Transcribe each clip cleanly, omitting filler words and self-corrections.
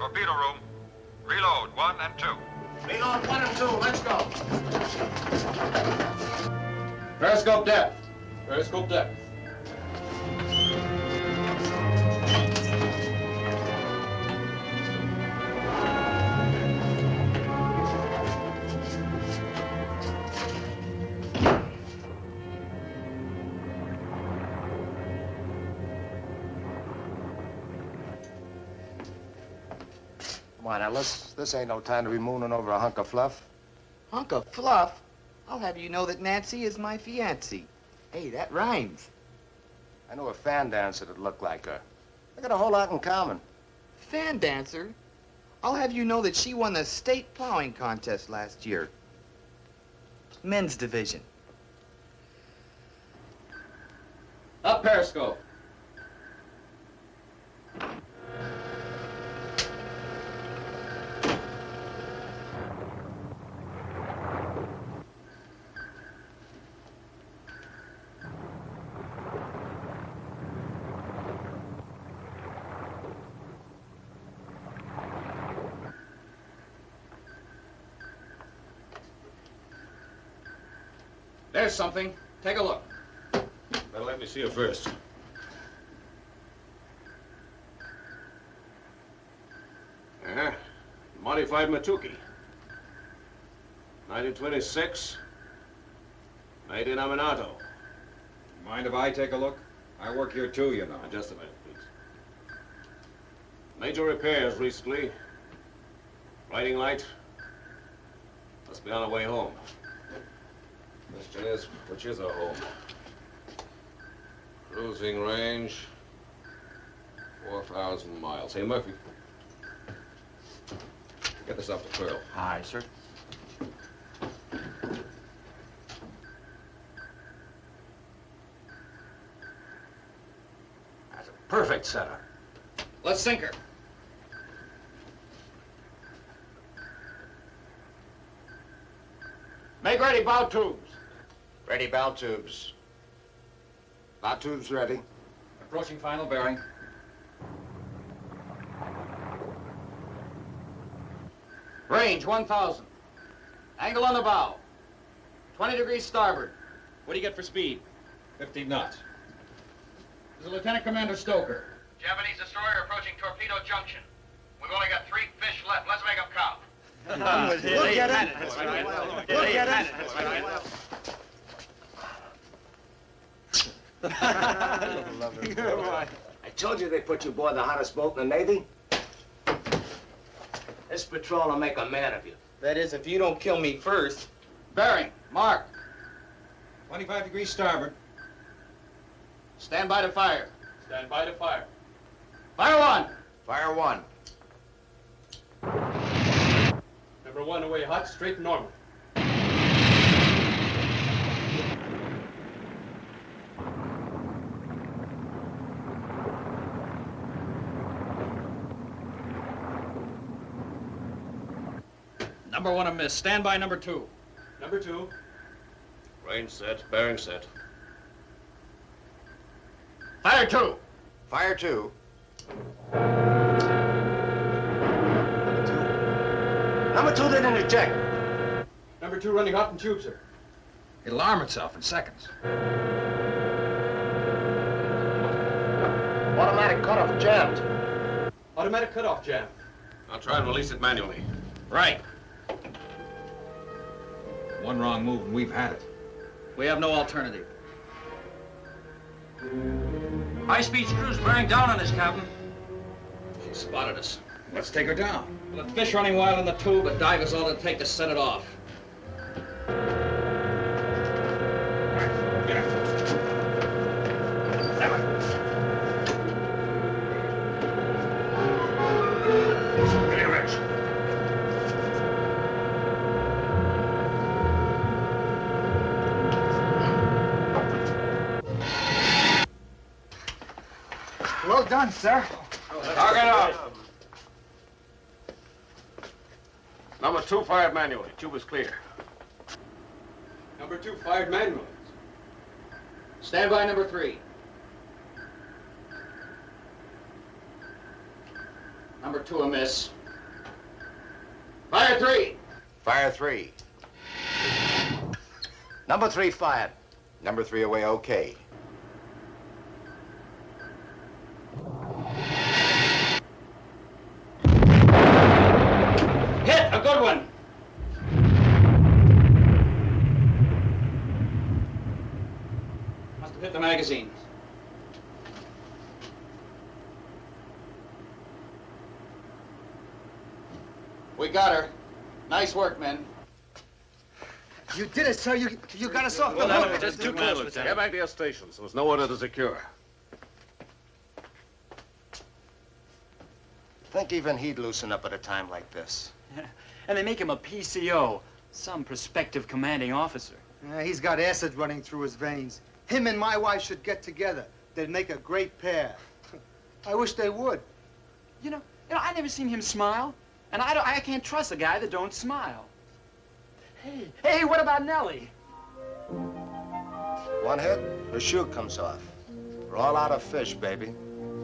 Torpedo room. Reload 1 and 2. Reload 1 and 2. Let's go. Periscope depth. Periscope depth. Come on, Ellis. This ain't no time to be mooning over a hunk of fluff. Hunk of fluff? I'll have you know that Nancy is my fiancée. Hey, that rhymes. I know a fan dancer that looked like her. They got a whole lot in common. Fan dancer? I'll have you know that she won the state plowing contest last year. Men's division. Up periscope. There's something. Take a look. Better let me see it first. Modified Matuki. 1926. Made in Aminato. Mind if I take a look? I work here too, you know. Just a minute, please. Major repairs recently. Riding light. Must be on the way home. Question is, which is our home? Cruising range, 4,000 miles. Hey, Murphy. Get this up to Pearl. Aye, sir. That's a perfect setup. Let's sink her. Make ready bow tubes. Ready, bow tubes. Bow tubes ready. Approaching final bearing. Range 1,000. Angle on the bow. 20 degrees starboard. What do you get for speed? 50 knots. This is Lieutenant Commander Stoker. Japanese destroyer approaching Torpedo Junction. We've only got 3 fish left. Let's make them count. Look at it. Look at it. I told you they put you aboard the hottest boat in the Navy. This patrol will make a man of you. That is, if you don't kill me first. Bearing. Mark. 25 degrees starboard. Stand by to fire. Stand by to fire. Fire one. Fire one. Number 1 away hot, straight normal. Number 1 a miss. Stand by number 2. Number 2. Range set, bearing set. Fire 2. Fire two. Number 2 didn't eject. Number 2 running hot and tubes, sir. It'll arm itself in seconds. Automatic cutoff jammed. Automatic cutoff jam. I'll try and release it manually. Right. One wrong move and we've had it. We have no alternative. High-speed screws bearing down on this, Captain. She spotted us. Let's take her down. With the fish running wild in the tube, a dive is all it'll take to set it off. Get out. Give me a wrench. Well done, sir. Target out. Number 2 fired manually. Tube is clear. Number 2 fired manually. Stand by number 3. Number 2 a miss. Fire 3. Fire 3. Number 3 fired. Number 3 away, okay. Hit! A good one! Must have hit the magazine. We got her. Nice work, men. You did it, sir. You got us off the Well, hook. just too close. Get back to your stations. There was no order to secure. Think even he'd loosen up at a time like this. And they make him a PCO, some prospective commanding officer. He's got acid running through his veins. Him and my wife should get together. They'd make a great pair. I wish they would. You know, I never seen him smile, and I can't trust a guy that don't smile. Hey, what about Nellie? One hit, her shoe comes off. We're all out of fish, baby.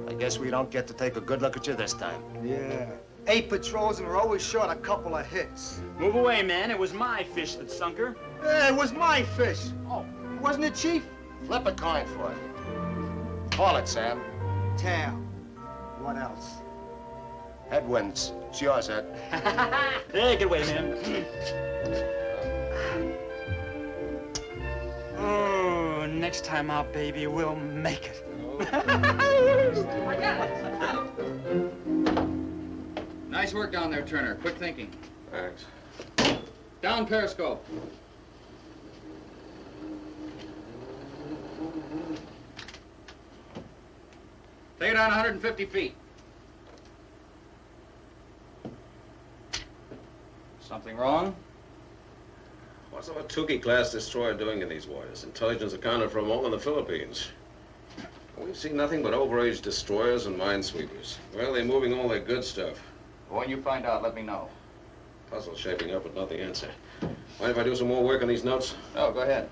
I guess we don't get to take a good look at you this time. Yeah. 8 patrols and we're always short a couple of hits. Move away, man. It was my fish that sunk her. It was my fish. Oh, wasn't it, Chief? Flip a coin for it. Call it, Sam. Tail. What else? Headwinds. It's yours, Ed. Hey, get away, man. Oh, next time out, baby, we'll make it. Nice work down there, Turner. Quick thinking. Thanks. Down periscope. Take it down 150 feet. Something wrong? What's a Tukey-class destroyer doing in these waters? Intelligence accounted for them all in the Philippines. We've seen nothing but overage destroyers and minesweepers. Well, they're moving all their good stuff. When you find out, let me know. Puzzle shaping up, but not the answer. Mind if I do some more work on these notes? Oh, go ahead.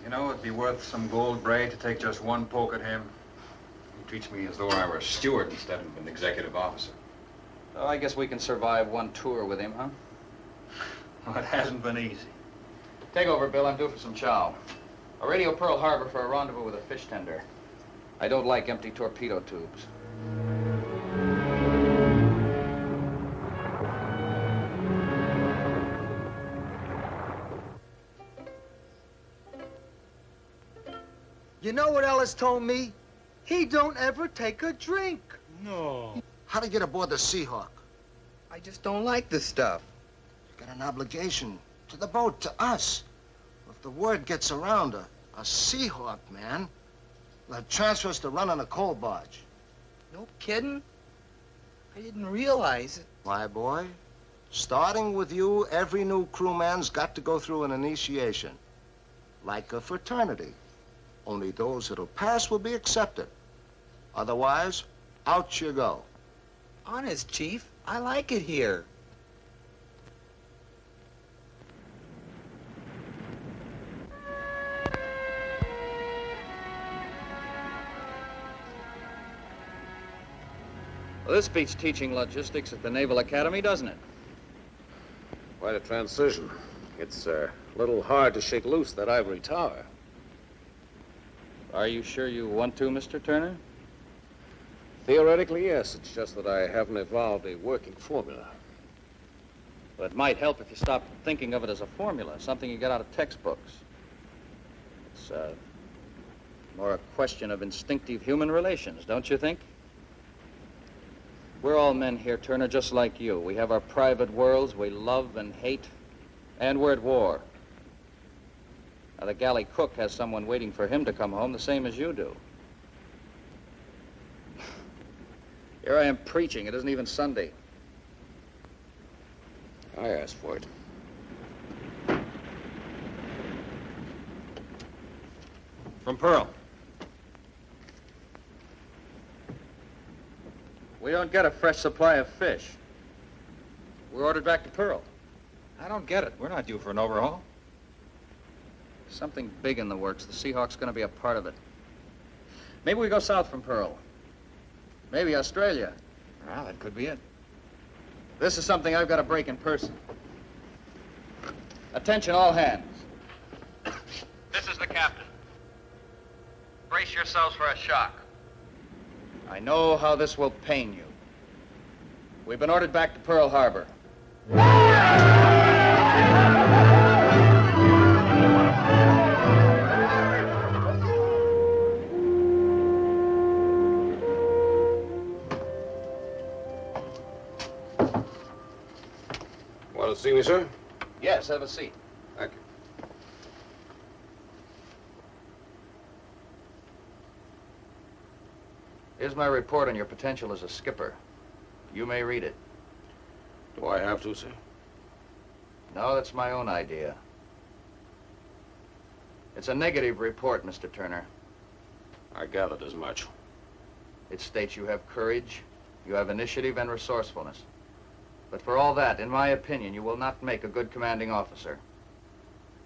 You know, it'd be worth some gold braid to take just one poke at him. He treats me as though I were a steward instead of an executive officer. Oh, I guess we can survive one tour with him, huh? Well, it hasn't been easy. Take over, Bill. I'm due for some chow. A radio Pearl Harbor for a rendezvous with a fish tender. I don't like empty torpedo tubes. You know what Ellis told me? He don't ever take a drink. No. How'd he get aboard the Seahawk? I just don't like this stuff. You got an obligation to the boat, to us. If the word gets around, a Seahawk, man, they'll transfer us to running a coal barge. No kidding? I didn't realize it. My boy, starting with you, every new crewman's got to go through an initiation. Like a fraternity. Only those that'll pass will be accepted. Otherwise, out you go. Honest, Chief, I like it here. Well, this beats teaching logistics at the Naval Academy, doesn't it? Quite a transition. It's a little hard to shake loose that ivory tower. Are you sure you want to, Mr. Turner? Theoretically, yes. It's just that I haven't evolved a working formula. Well, it might help if you stopped thinking of it as a formula, something you get out of textbooks. It's more a question of instinctive human relations, don't you think? We're all men here, Turner, just like you. We have our private worlds we love and hate, and we're at war. Now, the galley cook has someone waiting for him to come home the same as you do. Here I am preaching. It isn't even Sunday. I asked for it. From Pearl. We don't get a fresh supply of fish. We're ordered back to Pearl. I don't get it. We're not due for an overhaul. Something big in the works. The Seahawk's going to be a part of it. Maybe we go south from Pearl. Maybe Australia. Well, that could be it. This is something I've got to break in person. Attention, all hands. This is the captain. Brace yourselves for a shock. I know how this will pain you. We've been ordered back to Pearl Harbor. Want to see me, sir? Yes, have a seat. Thank you. Here's my report on your potential as a skipper. You may read it. Do I have to, sir? No, that's my own idea. It's a negative report, Mr. Turner. I gathered as much. It states you have courage, you have initiative and resourcefulness. But for all that, in my opinion, you will not make a good commanding officer.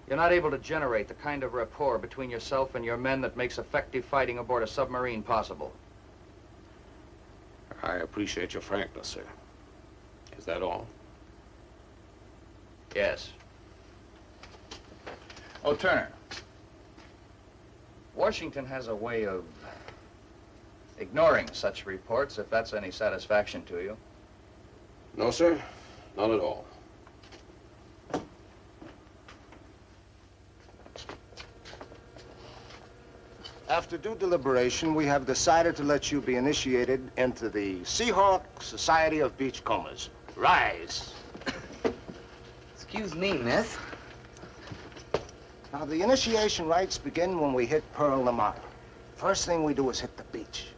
You're not able to generate the kind of rapport between yourself and your men that makes effective fighting aboard a submarine possible. I appreciate your frankness, sir. Is that all? Yes. Oh, Turner. Washington has a way of ignoring such reports, if that's any satisfaction to you. No, sir. Not at all. After due deliberation, we have decided to let you be initiated into the Seahawk Society of Beachcombers. Rise. Excuse me, miss. Now, the initiation rites begin when we hit Pearl tomorrow. First thing we do is hit the beach.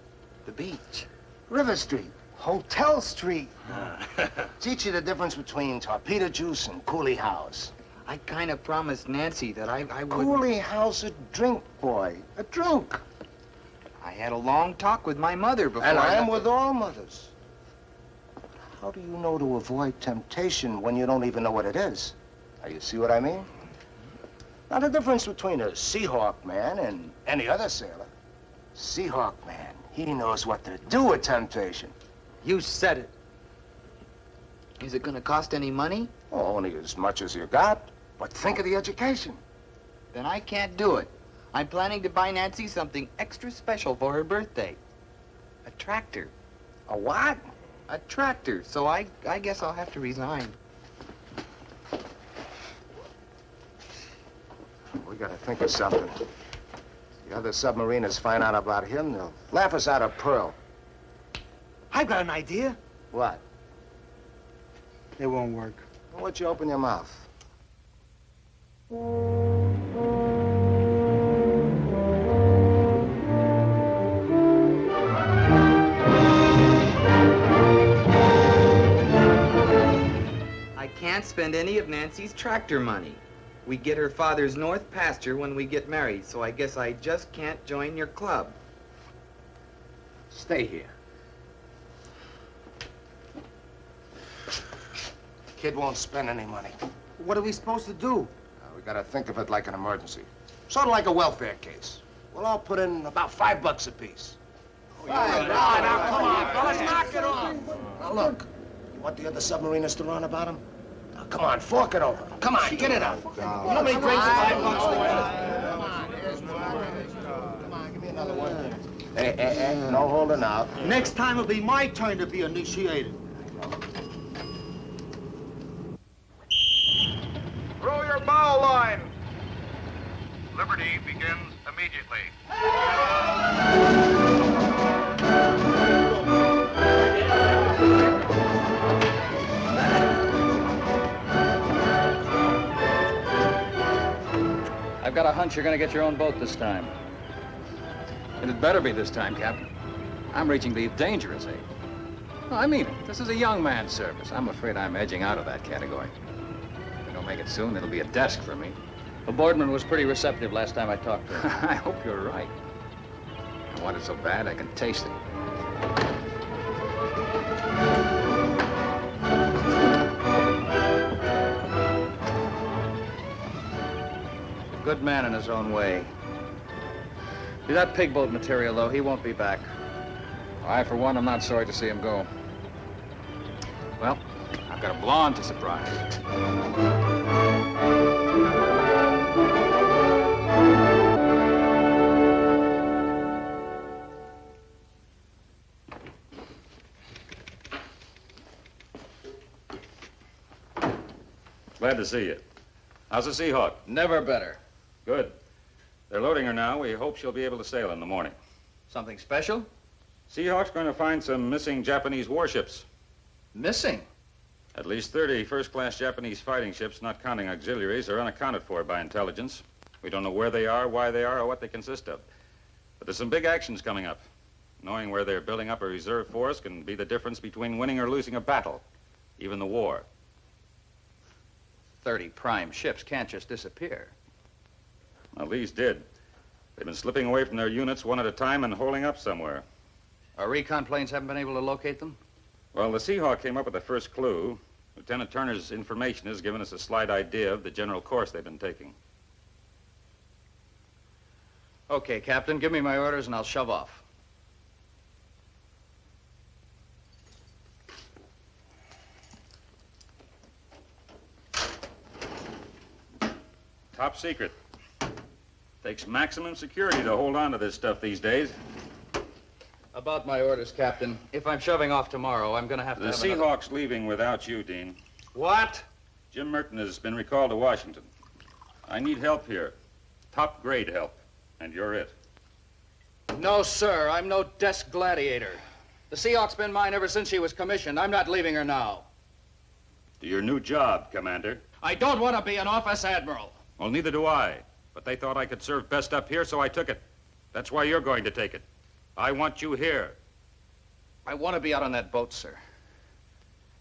The beach. River Street. Hotel Street. Teach you the difference between torpedo juice and coolie house. I kind of promised Nancy that I would... Coolie house, a drink, boy. A drink. I had a long talk with my mother before And I I'm left with all mothers. How do you know to avoid temptation when you don't even know what it is? Now, you see what I mean? Now, the difference between a Seahawk man and any other sailor. Seahawk man, he knows what to do with temptation. You said it. Is it going to cost any money? Oh, only as much as you got. But think of the education. Then I can't do it. I'm planning to buy Nancy something extra special for her birthday. A tractor. A what? A tractor. So I guess I'll have to resign. We gotta think of something. The other submariners find out about him, they'll laugh us out of Pearl. I've got an idea. What? It won't work. Why don't you open your mouth? I can't spend any of Nancy's tractor money. We get her father's north pasture when we get married, so I guess I just can't join your club. Stay here. Kid won't spend any money. What are we supposed to do? We gotta think of it like an emergency. Sort of like a welfare case. We'll all put in about $5 apiece. Now, come on, fellas, knock it off. Now, look, you want the other submariners to run about him? Now, come on, fork it over. Come on, get it up. You know how many drinks $5 Come on, here's one. Come on, give me another one. Hey, no holding out. Next time it'll be my turn to be initiated. Throw your bow line. Liberty begins immediately. I've got a hunch you're going to get your own boat this time. And it better be this time, Captain. I'm reaching the dangerous age. No, I mean it. This is a young man's service. I'm afraid I'm edging out of that category. If I don't make it soon, it'll be a desk for me. The boardman was pretty receptive last time I talked to him. I hope you're right. I want it so bad I can taste it. Good man in his own way. See, that pig boat material, though, he won't be back. I, for one, am not sorry to see him go. Well, I've got a blonde to surprise. Glad to see you. How's the Seahawk? Never better. Good. They're loading her now. We hope she'll be able to sail in the morning. Something special? Seahawk's going to find some missing Japanese warships. Missing? At least 30 first-class Japanese fighting ships, not counting auxiliaries, are unaccounted for by intelligence. We don't know where they are, why they are, or what they consist of. But there's some big actions coming up. Knowing where they're building up a reserve force can be the difference between winning or losing a battle, even the war. 30 prime ships can't just disappear. Well, these did. They've been slipping away from their units one at a time and holding up somewhere. Our recon planes haven't been able to locate them? Well, the Seahawk came up with the first clue. Lieutenant Turner's information has given us a slight idea of the general course they've been taking. Okay, Captain, give me my orders and I'll shove off. Top secret. Takes maximum security to hold on to this stuff these days. About my orders, Captain. If I'm shoving off tomorrow, I'm going to have to The have Seahawk's leaving without you, Dean. What? Jim Merton has been recalled to Washington. I need help here. Top grade help. And you're it. No, sir. I'm no desk gladiator. The Seahawk's been mine ever since she was commissioned. I'm not leaving her now. To your new job, Commander. I don't want to be an office admiral. Well, neither do I. But they thought I could serve best up here, so I took it. That's why you're going to take it. I want you here. I want to be out on that boat, sir.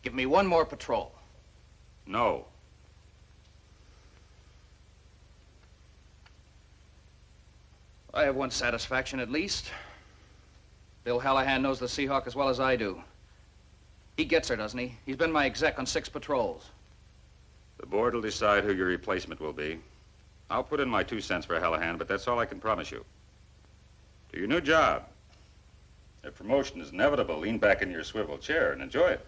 Give me one more patrol. No. I have one satisfaction, at least. Bill Hallahan knows the Seahawk as well as I do. He gets her, doesn't he? He's been my exec on 6 patrols. The board will decide who your replacement will be. I'll put in my 2 cents for Hallahan, but that's all I can promise you. To your new job. If promotion is inevitable, lean back in your swivel chair and enjoy it.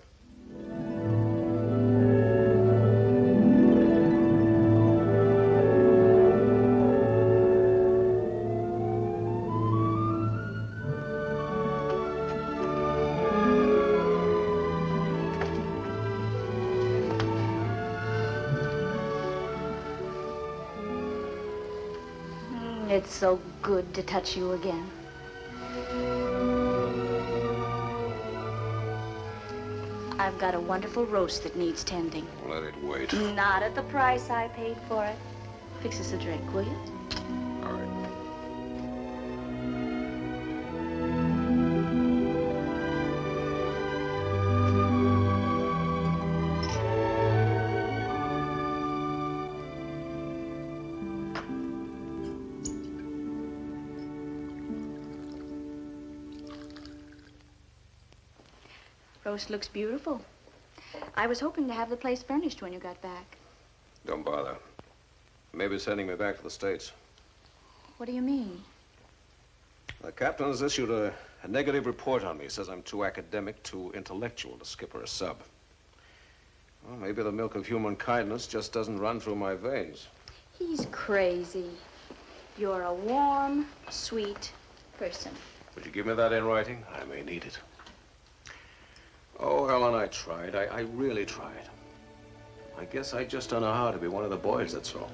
It's so good to touch you again. I've got a wonderful roast that needs tending. Let it wait. Not at the price I paid for it. Fix us a drink, will you? All right. Roast looks beautiful. I was hoping to have the place furnished when you got back. Don't bother. Maybe sending me back to the States. What do you mean? The captain has issued a negative report on me. Says I'm too academic, too intellectual to skipper a sub. Well, maybe the milk of human kindness just doesn't run through my veins. He's crazy. You're a warm, sweet person. Would you give me that in writing? I may need it. Oh, Ellen, I tried. I really tried. I guess I just don't know how to be one of the boys, that's all.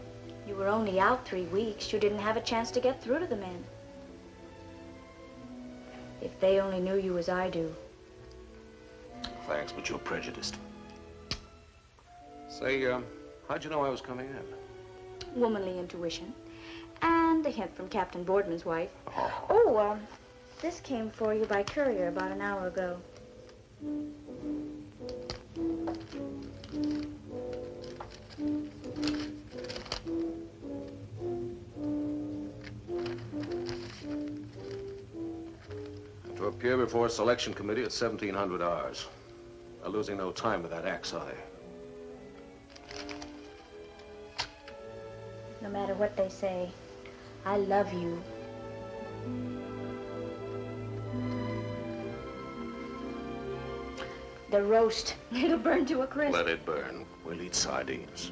You were only out 3 weeks. You didn't have a chance to get through to the men. If they only knew you as I do. Thanks, but you're prejudiced. Say, how'd you know I was coming in? Womanly intuition. And a hint from Captain Boardman's wife. Oh. This came for you by courier about an hour ago. To appear before a selection committee at 1700 hours. They're losing no time with that axe, are they? The No matter what they say, I love you. The roast, it'll burn to a crisp. Let it burn. We'll eat sardines.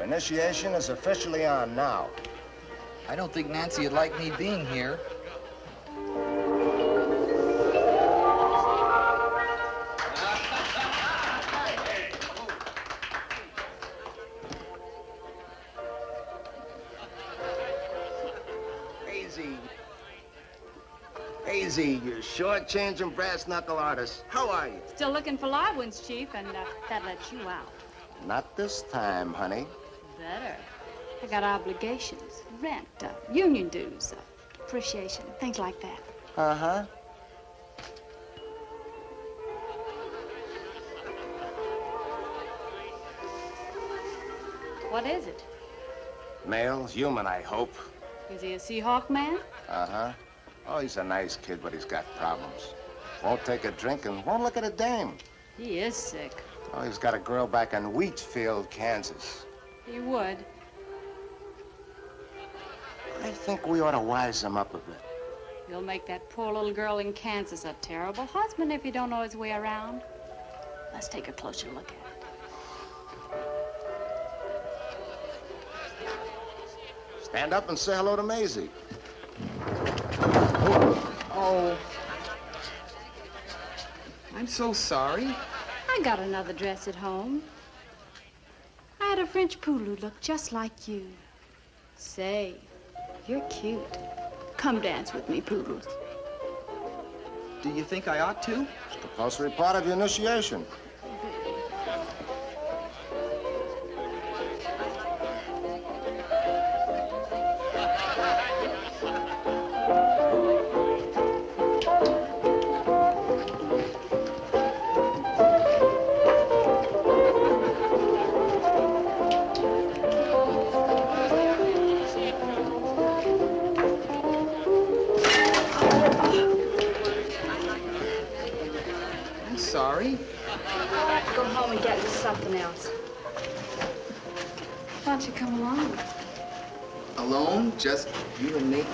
Initiation is officially on now. I don't think Nancy would like me being here. Hazy, you short-changing brass knuckle artist. How are you? Still looking for live ones, Chief, and that lets you out. Not this time, honey. Better. I got obligations, rent, union dues, appreciation, things like that. Uh-huh. What is it? Male, human, I hope. Is he a Seahawk man? Uh-huh. Oh, he's a nice kid, but he's got problems. Won't take a drink and won't look at a dame. He is sick. Oh, he's got a girl back in Wheatfield, Kansas. He would. I think we ought to wise him up a bit. You'll make that poor little girl in Kansas a terrible husband if you don't know his way around. Let's take a closer look at it. Stand up and say hello to Maisie. Oh. I'm so sorry. I got another dress at home. I had a French poodle who looked just like you. Say, you're cute. Come dance with me, Poodles. Do you think I ought to? It's a compulsory part of your initiation. Sorry. I'll have to go home and get into something else. Why don't you come along? Alone? Just you and me?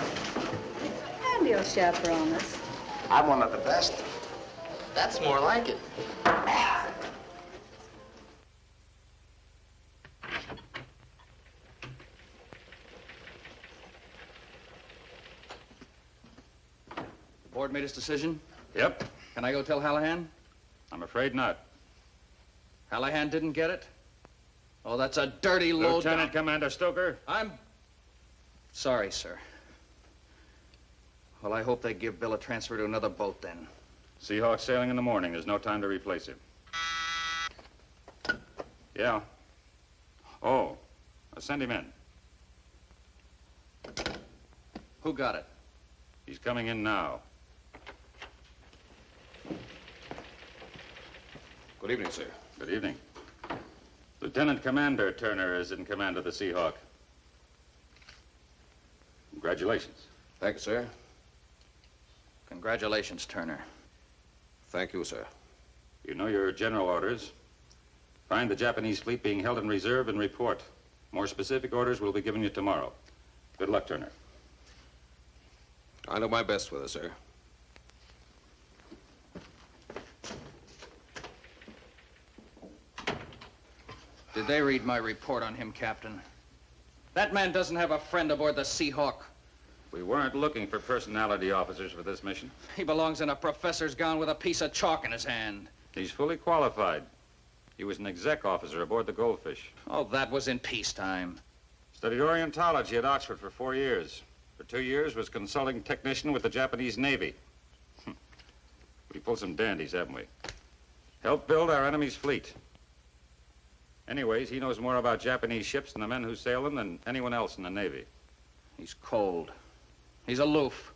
And you'll chaperone us. I'm one of the best. That's more like it. The board made its decision? Yep. Can I go tell Hallahan? I'm afraid not. Hallahan didn't get it? Oh, that's a dirty low Lieutenant Commander Stoker. I'm sorry, sir. Well, I hope they give Bill a transfer to another boat then. Seahawk sailing in the morning. There's no time to replace him. Yeah. Oh, send him in. Who got it? He's coming in now. Good evening, sir. Good evening. Lieutenant Commander Turner is in command of the Seahawk. Congratulations. Thank you, sir. Congratulations, Turner. Thank you, sir. You know your general orders. Find the Japanese fleet being held in reserve and report. More specific orders will be given you tomorrow. Good luck, Turner. I'll do my best with it, sir. Did they read my report on him, Captain? That man doesn't have a friend aboard the Seahawk. We weren't looking for personality officers for this mission. He belongs in a professor's gown with a piece of chalk in his hand. He's fully qualified. He was an exec officer aboard the Goldfish. Oh, that was in peacetime. Studied Orientology at Oxford for 4 years. For 2 years was consulting technician with the Japanese Navy. We pulled some dandies, haven't we? Helped build our enemy's fleet. Anyways, he knows more about Japanese ships and the men who sail them than anyone else in the Navy. He's cold. He's aloof.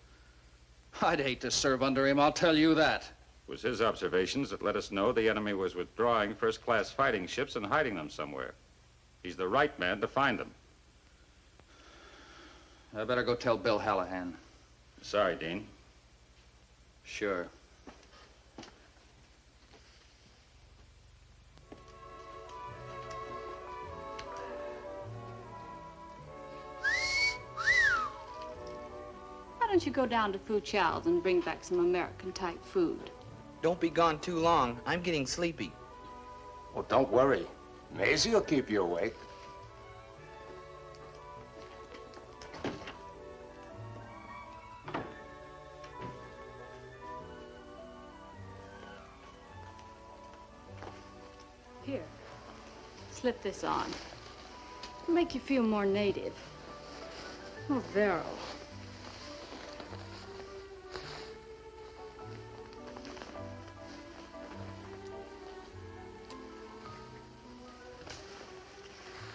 I'd hate to serve under him, I'll tell you that. It was his observations that let us know the enemy was withdrawing first-class fighting ships and hiding them somewhere. He's the right man to find them. I better go tell Bill Hallahan. Sorry, Dean. Sure. Why don't you go down to Fuchal's and bring back some American-type food? Don't be gone too long. I'm getting sleepy. Oh, don't worry. Maisie will keep you awake. Here, slip this on. It'll make you feel more native. Oh, Vero.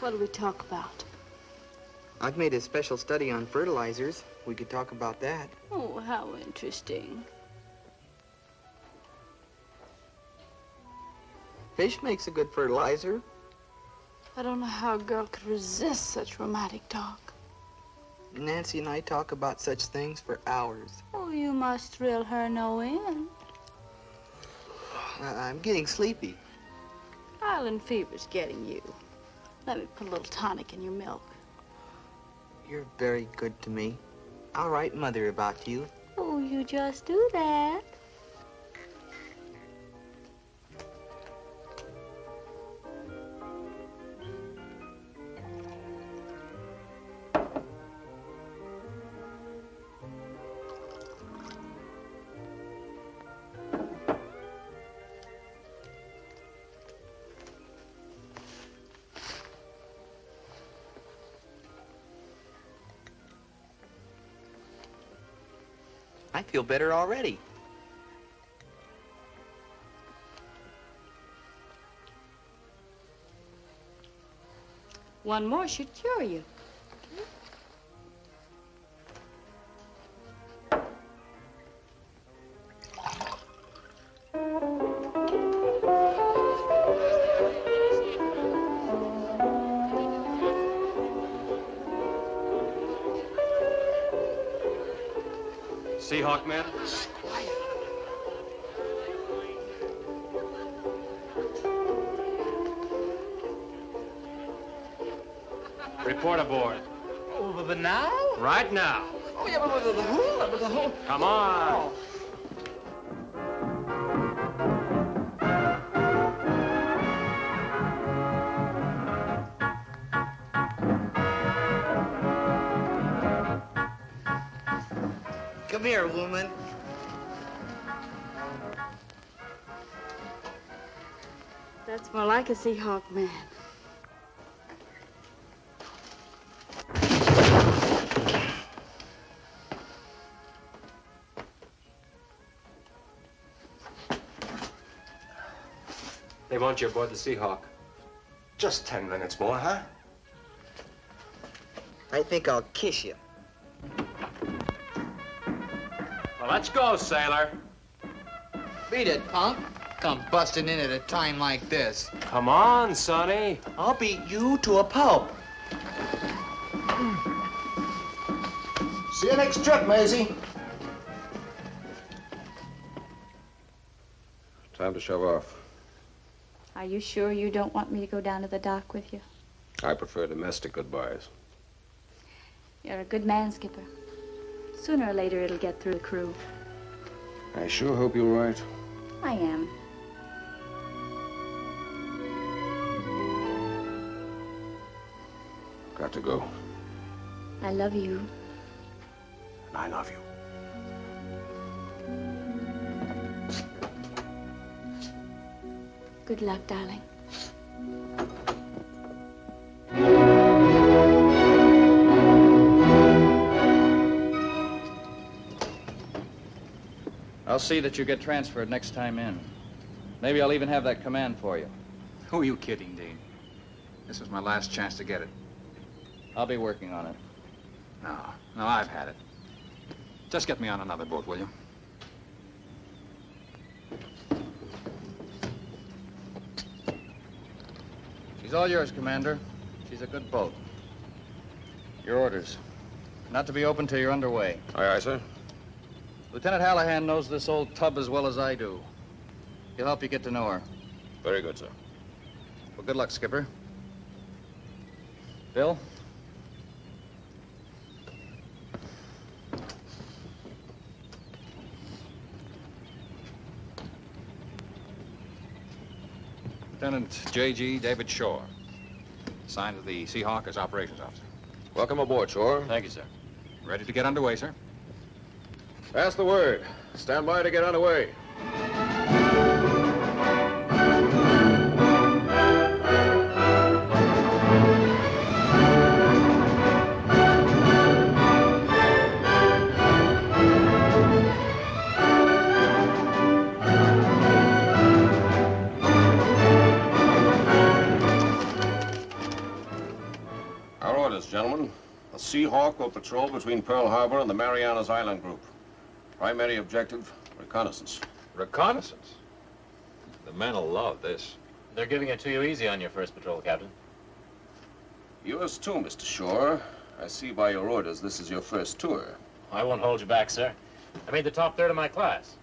What'll we talk about? I've made a special study on fertilizers. We could talk about that. Oh, how interesting. Fish makes a good fertilizer. I don't know how a girl could resist such romantic talk. Nancy and I talk about such things for hours. Oh, you must thrill her no end. I'm getting sleepy. Island fever's getting you. Let me put a little tonic in your milk. You're very good to me. I'll write Mother about you. Oh, you just do that. I feel better already. One more should cure you. Seahawk man? Report aboard. Oh, but now? Right now. Oh, yeah, but the whole... Come on. Come here, woman. That's more like a Seahawk man. They want you aboard the Seahawk. Just 10 minutes more, huh? I think I'll kiss you. Well, let's go, sailor. Beat it, punk. Come busting in at a time like this. Come on, Sonny. I'll beat you to a pulp. See you next trip, Maisie. Time to shove off. Are you sure you don't want me to go down to the dock with you? I prefer domestic goodbyes. You're a good man, Skipper. Sooner or later, it'll get through the crew. I sure hope you're right. I am. Got to go. I love you. And I love you. Good luck, darling. I'll see that you get transferred next time in. Maybe I'll even have that command for you. Who are you kidding, Dean? This was my last chance to get it. I'll be working on it. No, I've had it. Just get me on another boat, will you? She's all yours, Commander. She's a good boat. Your orders. Not to be open till you're underway. Aye, aye, sir. Lieutenant Hallahan knows this old tub as well as I do. He'll help you get to know her. Very good, sir. Well, good luck, Skipper. Bill? Lieutenant J.G. David Shore. Assigned to the Seahawk as operations officer. Welcome aboard, Shore. Thank you, sir. Ready to get underway, sir? Pass the word. Stand by to get underway. Our orders, gentlemen. The Seahawk will patrol between Pearl Harbor and the Marianas Island Group. Primary objective, reconnaissance. Reconnaissance? The men will love this. They're giving it to you easy on your first patrol, Captain. Yours too, Mr. Shore. I see by your orders this is your first tour. I won't hold you back, sir. I made the top third of my class.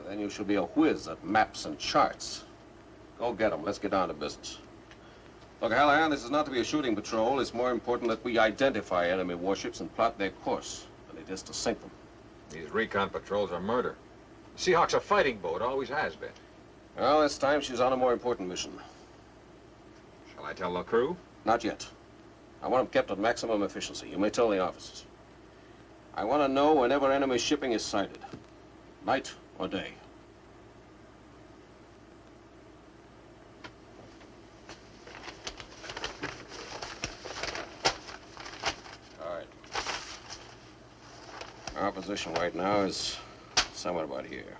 Then you should be a whiz at maps and charts. Go get them. Let's get down to business. Look, Hallahan, this is not to be a shooting patrol. It's more important that we identify enemy warships and plot their course than it is to sink them. These recon patrols are murder. The Seahawk's a fighting boat, always has been. Well, this time she's on a more important mission. Shall I tell the crew? Not yet. I want them kept at maximum efficiency. You may tell the officers. I want to know whenever enemy shipping is sighted. Night or day. All right. Our position right now is somewhere about here.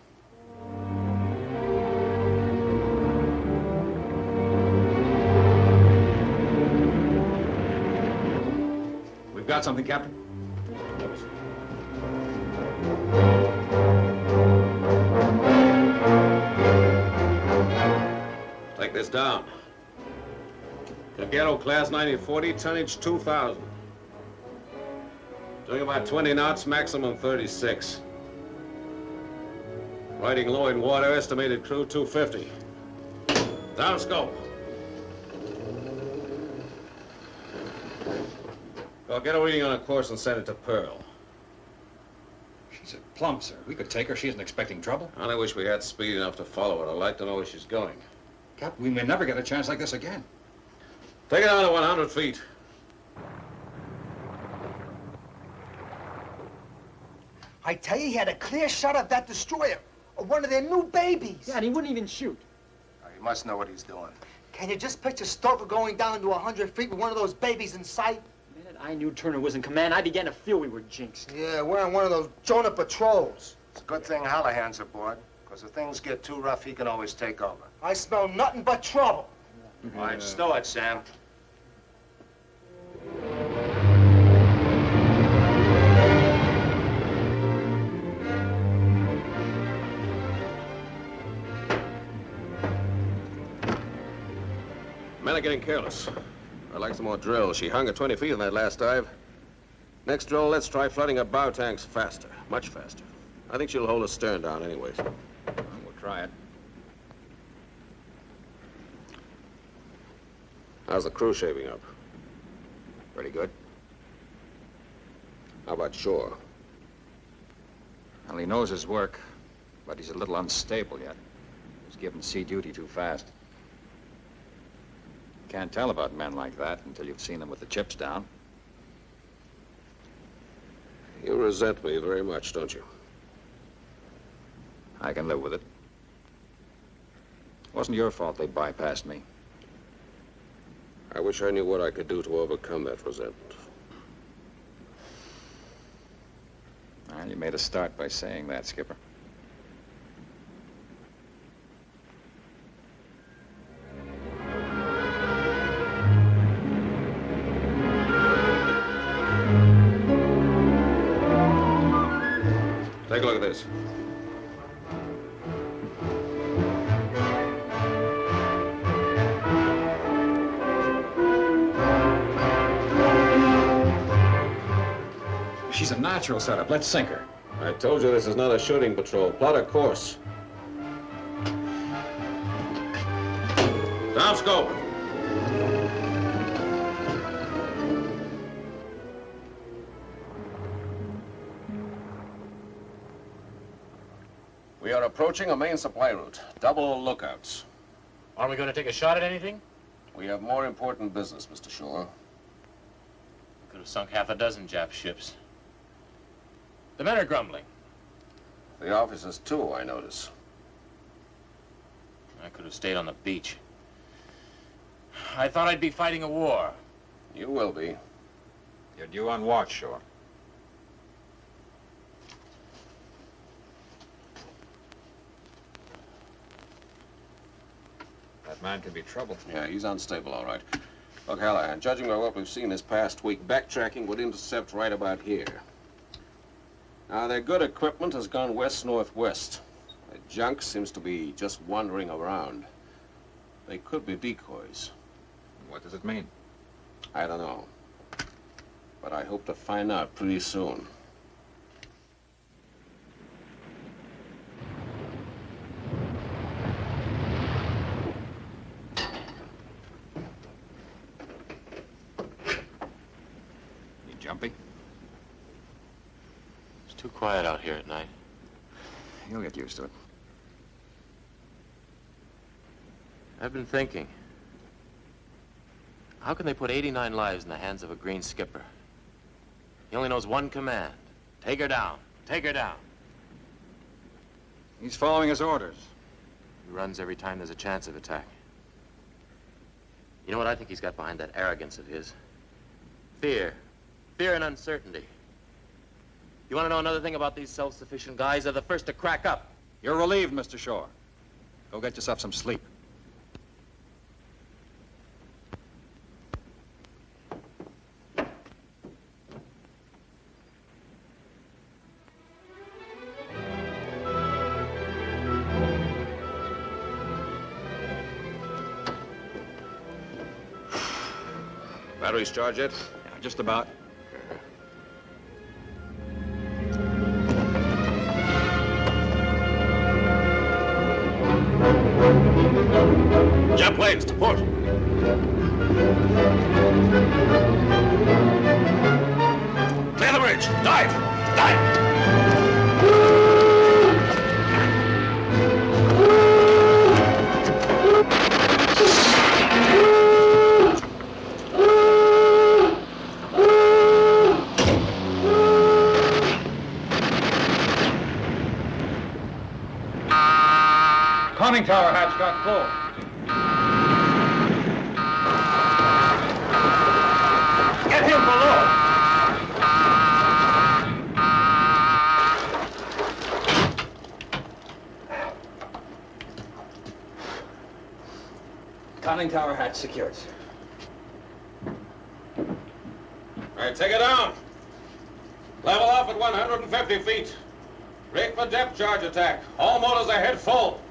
We've got something, Captain. Take this down. Gagero class 1940, tonnage 2,000. Doing about 20 knots, maximum 36. Riding low in water, estimated crew 250. Down scope. Well, get a reading on a course and send it to Pearl. She's a plump, sir. We could take her. She isn't expecting trouble. I only wish we had speed enough to follow her. I'd like to know where she's going. Captain, we may never get a chance like this again. Take it down to 100 feet. I tell you, he had a clear shot of that destroyer, of one of their new babies. Yeah, and he wouldn't even shoot. He must know what he's doing. Can you just picture Stoker going down to 100 feet with one of those babies in sight? The minute I knew Turner was in command, I began to feel we were jinxed. Yeah, we're on one of those Jonah patrols. It's a good thing Hallahan's aboard, because if things get too rough, he can always take over. I smell nothing but trouble. All right, stow it, Sam. Men are getting careless. I'd like some more drill. She hung at 20 feet in that last dive. Next drill, let's try flooding her bow tanks faster, much faster. I think she'll hold her stern down anyways. Well, we'll try it. How's the crew shaping up? Pretty good. How about Shore? Well, he knows his work, but he's a little unstable yet. He was given sea duty too fast. Can't tell about men like that until you've seen them with the chips down. You resent me very much, don't you? I can live with it. It wasn't your fault they bypassed me. I wish I knew what I could do to overcome that resentment. Well, you made a start by saying that, Skipper. Take a look at this. She's a natural setup. Let's sink her. I told you this is not a shooting patrol. Plot a course. Down scope. We are approaching a main supply route. Double lookouts. Are we going to take a shot at anything? We have more important business, Mr. Shore. We could have sunk half a dozen Jap ships. The men are grumbling. The officers, too, I notice. I could have stayed on the beach. I thought I'd be fighting a war. You will be. You're due on watch, Shore. That man could be trouble. Yeah, he's unstable, all right. Look, Hallahan, judging by what we've seen this past week, backtracking would intercept right about here. Now, their good equipment has gone west-northwest. The junk seems to be just wandering around. They could be decoys. What does it mean? I don't know. But I hope to find out pretty soon. You jumpy? It's too quiet out here at night. You'll get used to it. I've been thinking. How can they put 89 lives in the hands of a green skipper? He only knows one command. Take her down. Take her down. He's following his orders. He runs every time there's a chance of attack. You know what I think he's got behind that arrogance of his? Fear. Fear and uncertainty. You want to know another thing about these self-sufficient guys? They're the first to crack up. You're relieved, Mr. Shore. Go get yourself some sleep. Batteries charged yet? Yeah, just about. Jump planes to port. Clear the bridge. Dive! Dive! Conning tower hatch got full. Get him below! Conning tower hatch secured. All right, take it down. Level off at 150 feet. Break for depth charge attack. All motors ahead full.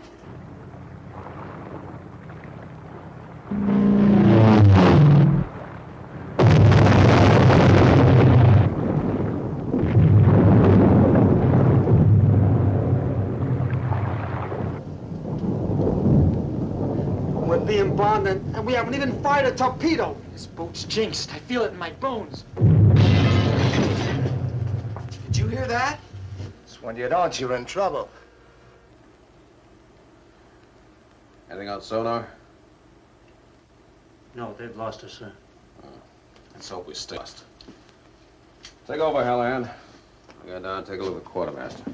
We're being bombed and we haven't even fired a torpedo. This boat's jinxed. I feel it in my bones. Did you hear that? When you don't, you're in trouble. Anything on sonar? No, they've lost us, sir. Let's hope we stay lost. Take over, Hallahan. Go down and take a look at the quartermaster.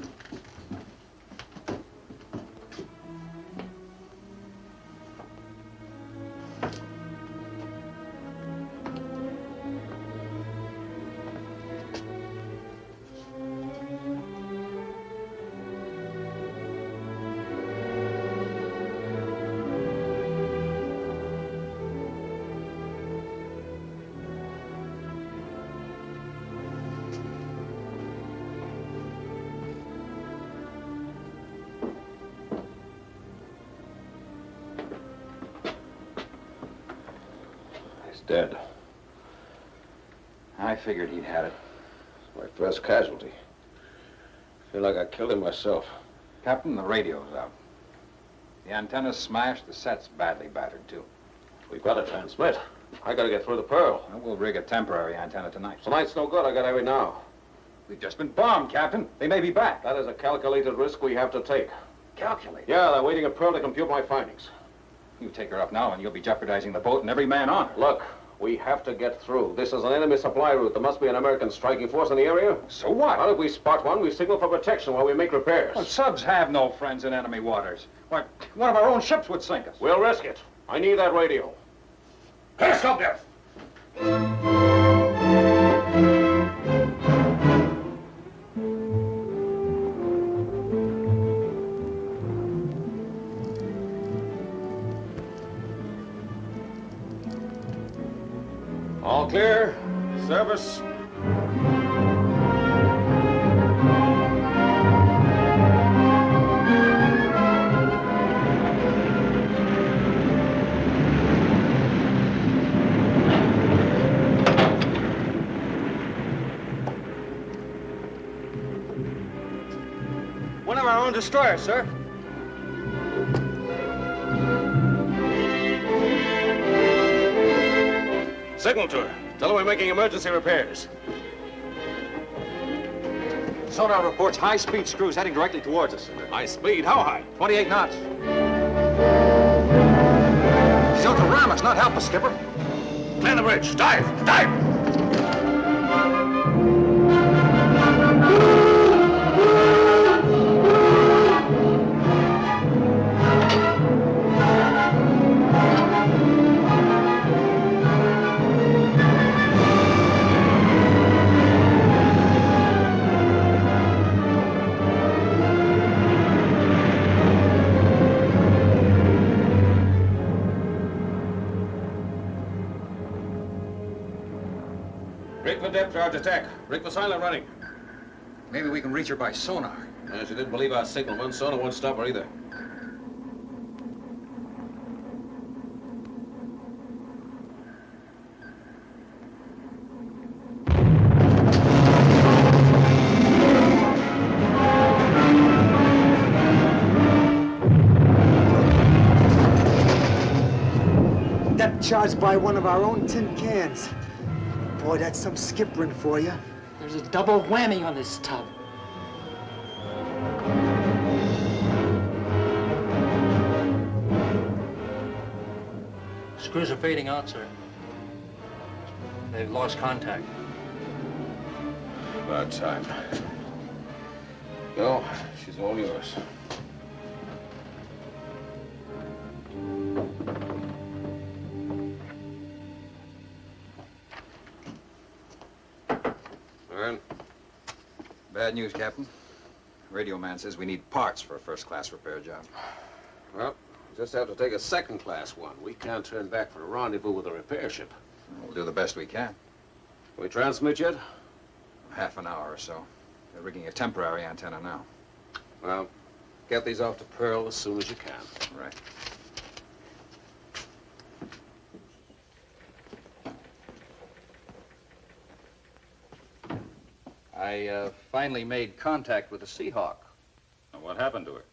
dead. I figured he'd had it. It's my first casualty. Feel like I killed him myself. Captain, the radio's out. The antenna's smashed, the set's badly battered, too. We've got to transmit. I got to get through the Pearl. Well, we'll rig a temporary antenna tonight. Tonight's no good. I got every now. We've just been bombed, Captain. They may be back. That is a calculated risk we have to take. Calculate? Yeah, they're waiting at Pearl to compute my findings. You take her up now, and you'll be jeopardizing the boat and every man on her. Look, we have to get through. This is an enemy supply route. There must be an American striking force in the area. So what? Well, if we spot one, we signal for protection while we make repairs. Well, subs have no friends in enemy waters. Why, one of our own ships would sink us. We'll risk it. I need that radio. Hey, stop there! All clear. Service. One of our own destroyers, sir. Signal to her. Tell her we're making emergency repairs. Sonar reports high-speed screws heading directly towards us. High speed? How high? 28 knots. She's out to ram us, not help us, Skipper. Clear the bridge. Dive! Dive! Break the depth charge attack. Break the silent running. Maybe we can reach her by sonar. She didn't believe our signal. One sonar won't stop her either. Depth charged by one of our own tin cans. Boy, that's some skippering for you. There's a double whammy on this tub. Screws are fading out, sir. They've lost contact. About time. Go. She's all yours. Bad news, Captain. Radio man says we need parts for a first-class repair job. Well, we just have to take a second-class one. We can't turn back for a rendezvous with a repair ship. We'll do the best we can. Can we transmit yet? Half an hour or so. They're rigging a temporary antenna now. Well, get these off to Pearl as soon as you can. Right. I finally made contact with the Seahawk. What happened to her?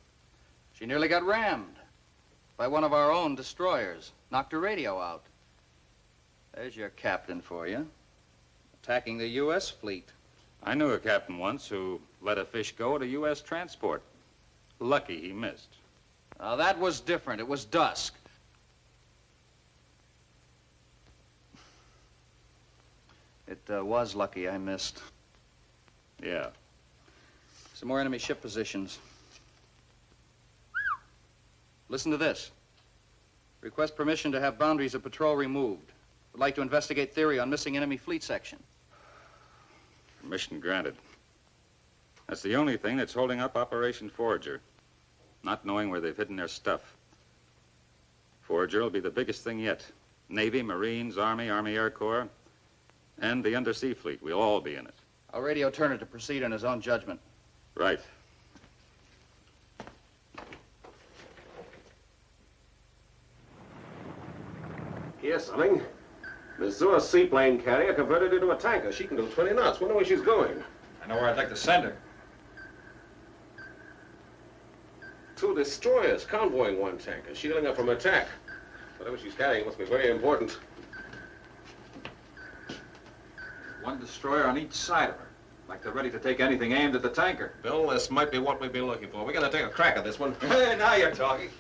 She nearly got rammed by one of our own destroyers. Knocked her radio out. There's your captain for you. Attacking the U.S. fleet. I knew a captain once who let a fish go at a U.S. transport. Lucky he missed. Now, that was different. It was dusk. It was lucky I missed. Yeah. Some more enemy ship positions. Listen to this. Request permission to have boundaries of patrol removed. Would like to investigate theory on missing enemy fleet section. Permission granted. That's the only thing that's holding up Operation Forager. Not knowing where they've hidden their stuff. Forager will be the biggest thing yet. Navy, Marines, Army, Army Air Corps, and the undersea fleet. We'll all be in it. I'll radio Turner to proceed on his own judgment. Right. Here's something. This a seaplane carrier converted into a tanker. She can do 20 knots. Wonder where she's going. I know where I'd like to send her. 2 destroyers convoying 1 tanker, shielding her from attack. Whatever she's carrying must be very important. 1 destroyer on each side of her. Like they're ready to take anything aimed at the tanker. Bill, this might be what we've been looking for. We're gonna take a crack at this one. Hey, now you're talking.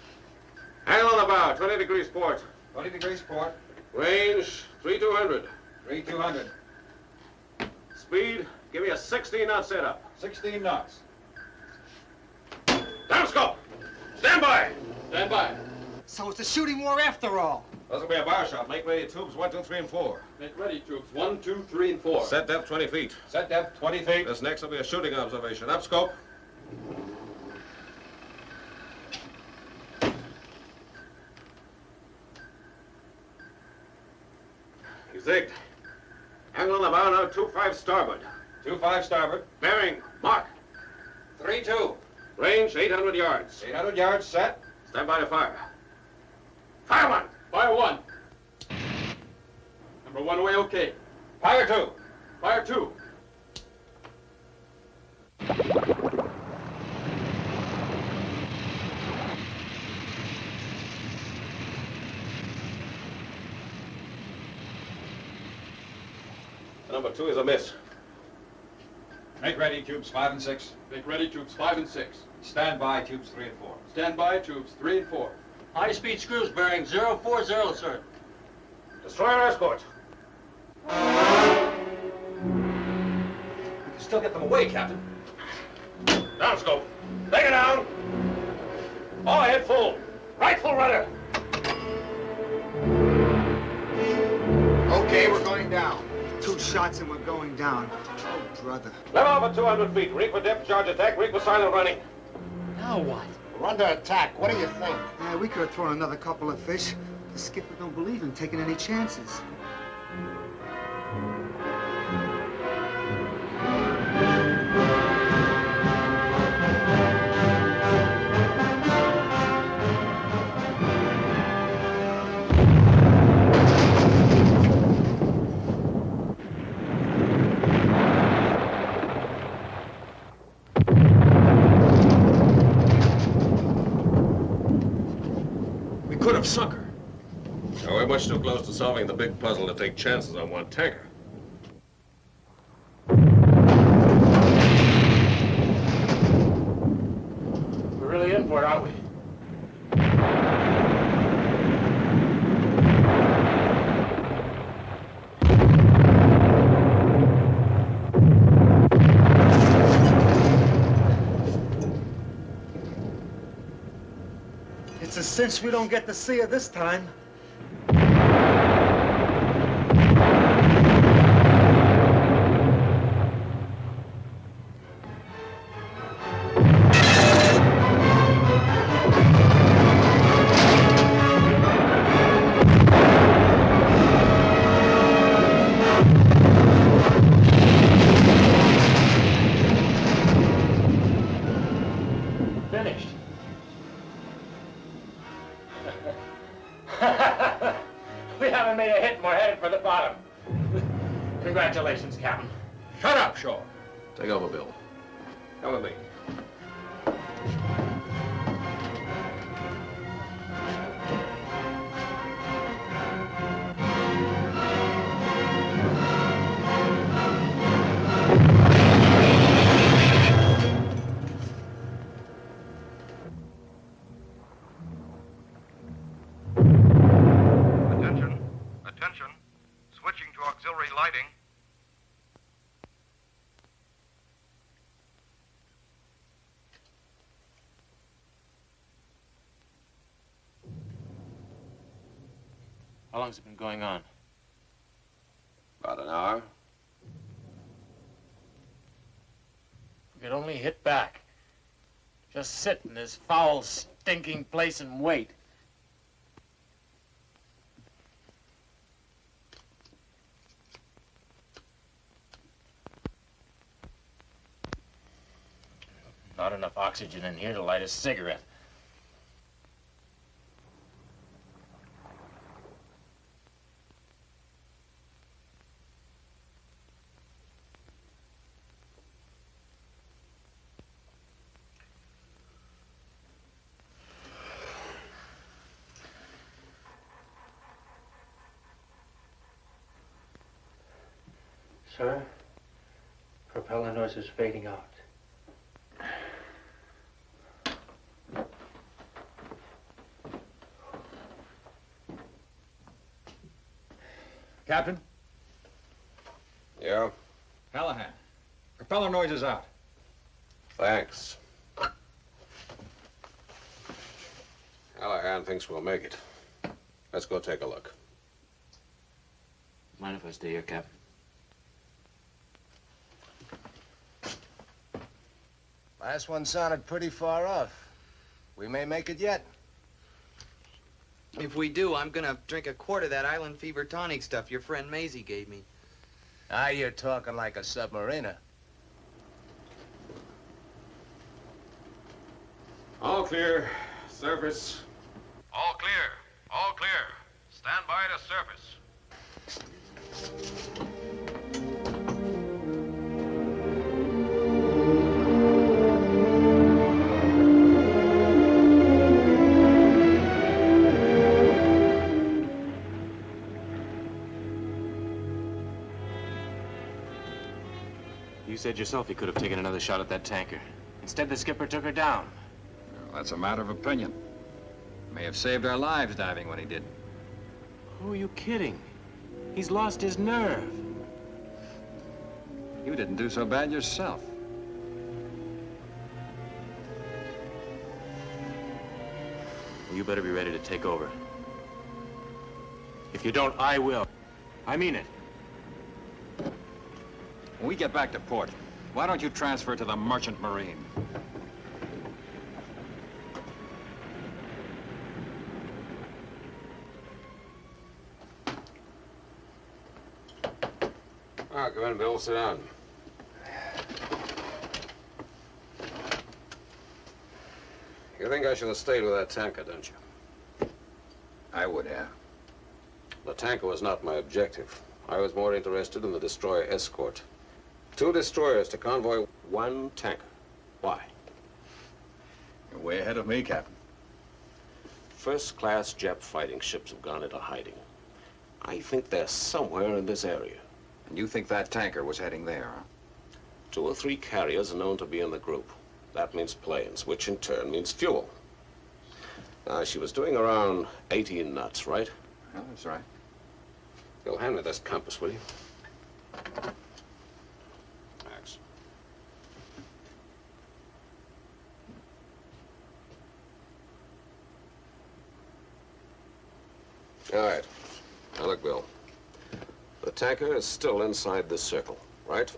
Angle on the bow, 20 degrees port. 20 degrees port. Range, 3200. 3200. Speed, give me a 16-knot setup. 16 knots. Downscope! Stand by! Stand by. So it's a shooting war after all. This will be a bar shot. Make ready tubes 1, 2, 3, and 4. Make ready, troops. 1, 2, 3, and 4. Set depth 20 feet. Set depth 20 feet. This next will be a shooting observation. Up scope. He's zigged. Angle on the bow now, 2-5 starboard. 2-5 starboard. Bearing, mark. 3-2. Range, 800 yards. 800 yards set. Stand by to fire. Fire 1. Fire 1. Number 1 away, okay. Fire 2. Fire 2. Number 2 is a miss. Make ready, tubes 5 and 6. Make ready, tubes 5 and 6. Stand by, tubes 3 and 4. Stand by, tubes 3 and 4. High-speed screws bearing 040, sir. Destroyer escort. We can still get them away, Captain. Downscope. Take it down. All head full. Right full rudder. Okay, we're going down. 2 shots and we're going down. Oh, brother. Level off at 200 feet. Reek for depth charge attack. Reek for silent running. Now what? We're under attack. What do you think? We could have thrown another couple of fish. The skipper don't believe in taking any chances. Could have sunk her. Now, we're much too close to solving the big puzzle to take chances on 1 tanker. We're really in for it, aren't we? It's a cinch we don't get to see her this time. Finished. We haven't made a hit and we're headed for the bottom. Congratulations, Captain. Shut up, Shaw. Take over, Bill. Come with me. Attention. Attention. Switching to auxiliary lighting. How long's it been going on? About an hour. We could only hit back. Just sit in this foul, stinking place and wait. Not enough oxygen in here to light a cigarette. Sir, propeller noise is fading out. Captain? Yeah? Callahan. Propeller noise is out. Thanks. Callahan thinks we'll make it. Let's go take a look. Mind if I stay here, Captain? Last one sounded pretty far off. We may make it yet. If we do, I'm gonna drink a quart of that island fever tonic stuff your friend Maisie gave me. Now you're talking like a submariner. All clear. Surface. All clear. All clear. Stand by to surface. You said yourself he could have taken another shot at that tanker. Instead, the skipper took her down. Well, that's a matter of opinion. May have saved our lives diving when he did. Who are you kidding? He's lost his nerve. You didn't do so bad yourself. Well, you better be ready to take over. If you don't, I will. I mean it. When we get back to port, why don't you transfer to the Merchant Marine? Ah, come in, Bill. Sit down. You think I should have stayed with that tanker, don't you? I would have. The tanker was not my objective. I was more interested in the destroyer escort. 2 destroyers to convoy 1 tanker. Why? You're way ahead of me, Captain. First-class Jap fighting ships have gone into hiding. I think they're somewhere in this area. And you think that tanker was heading there, huh? 2 or 3 carriers are known to be in the group. That means planes, which in turn means fuel. Now, she was doing around 18 knots, right? Yeah, that's right. You'll hand me this compass, will you? Thanks. All right. Now, look, Bill. The tanker is still inside this circle, right?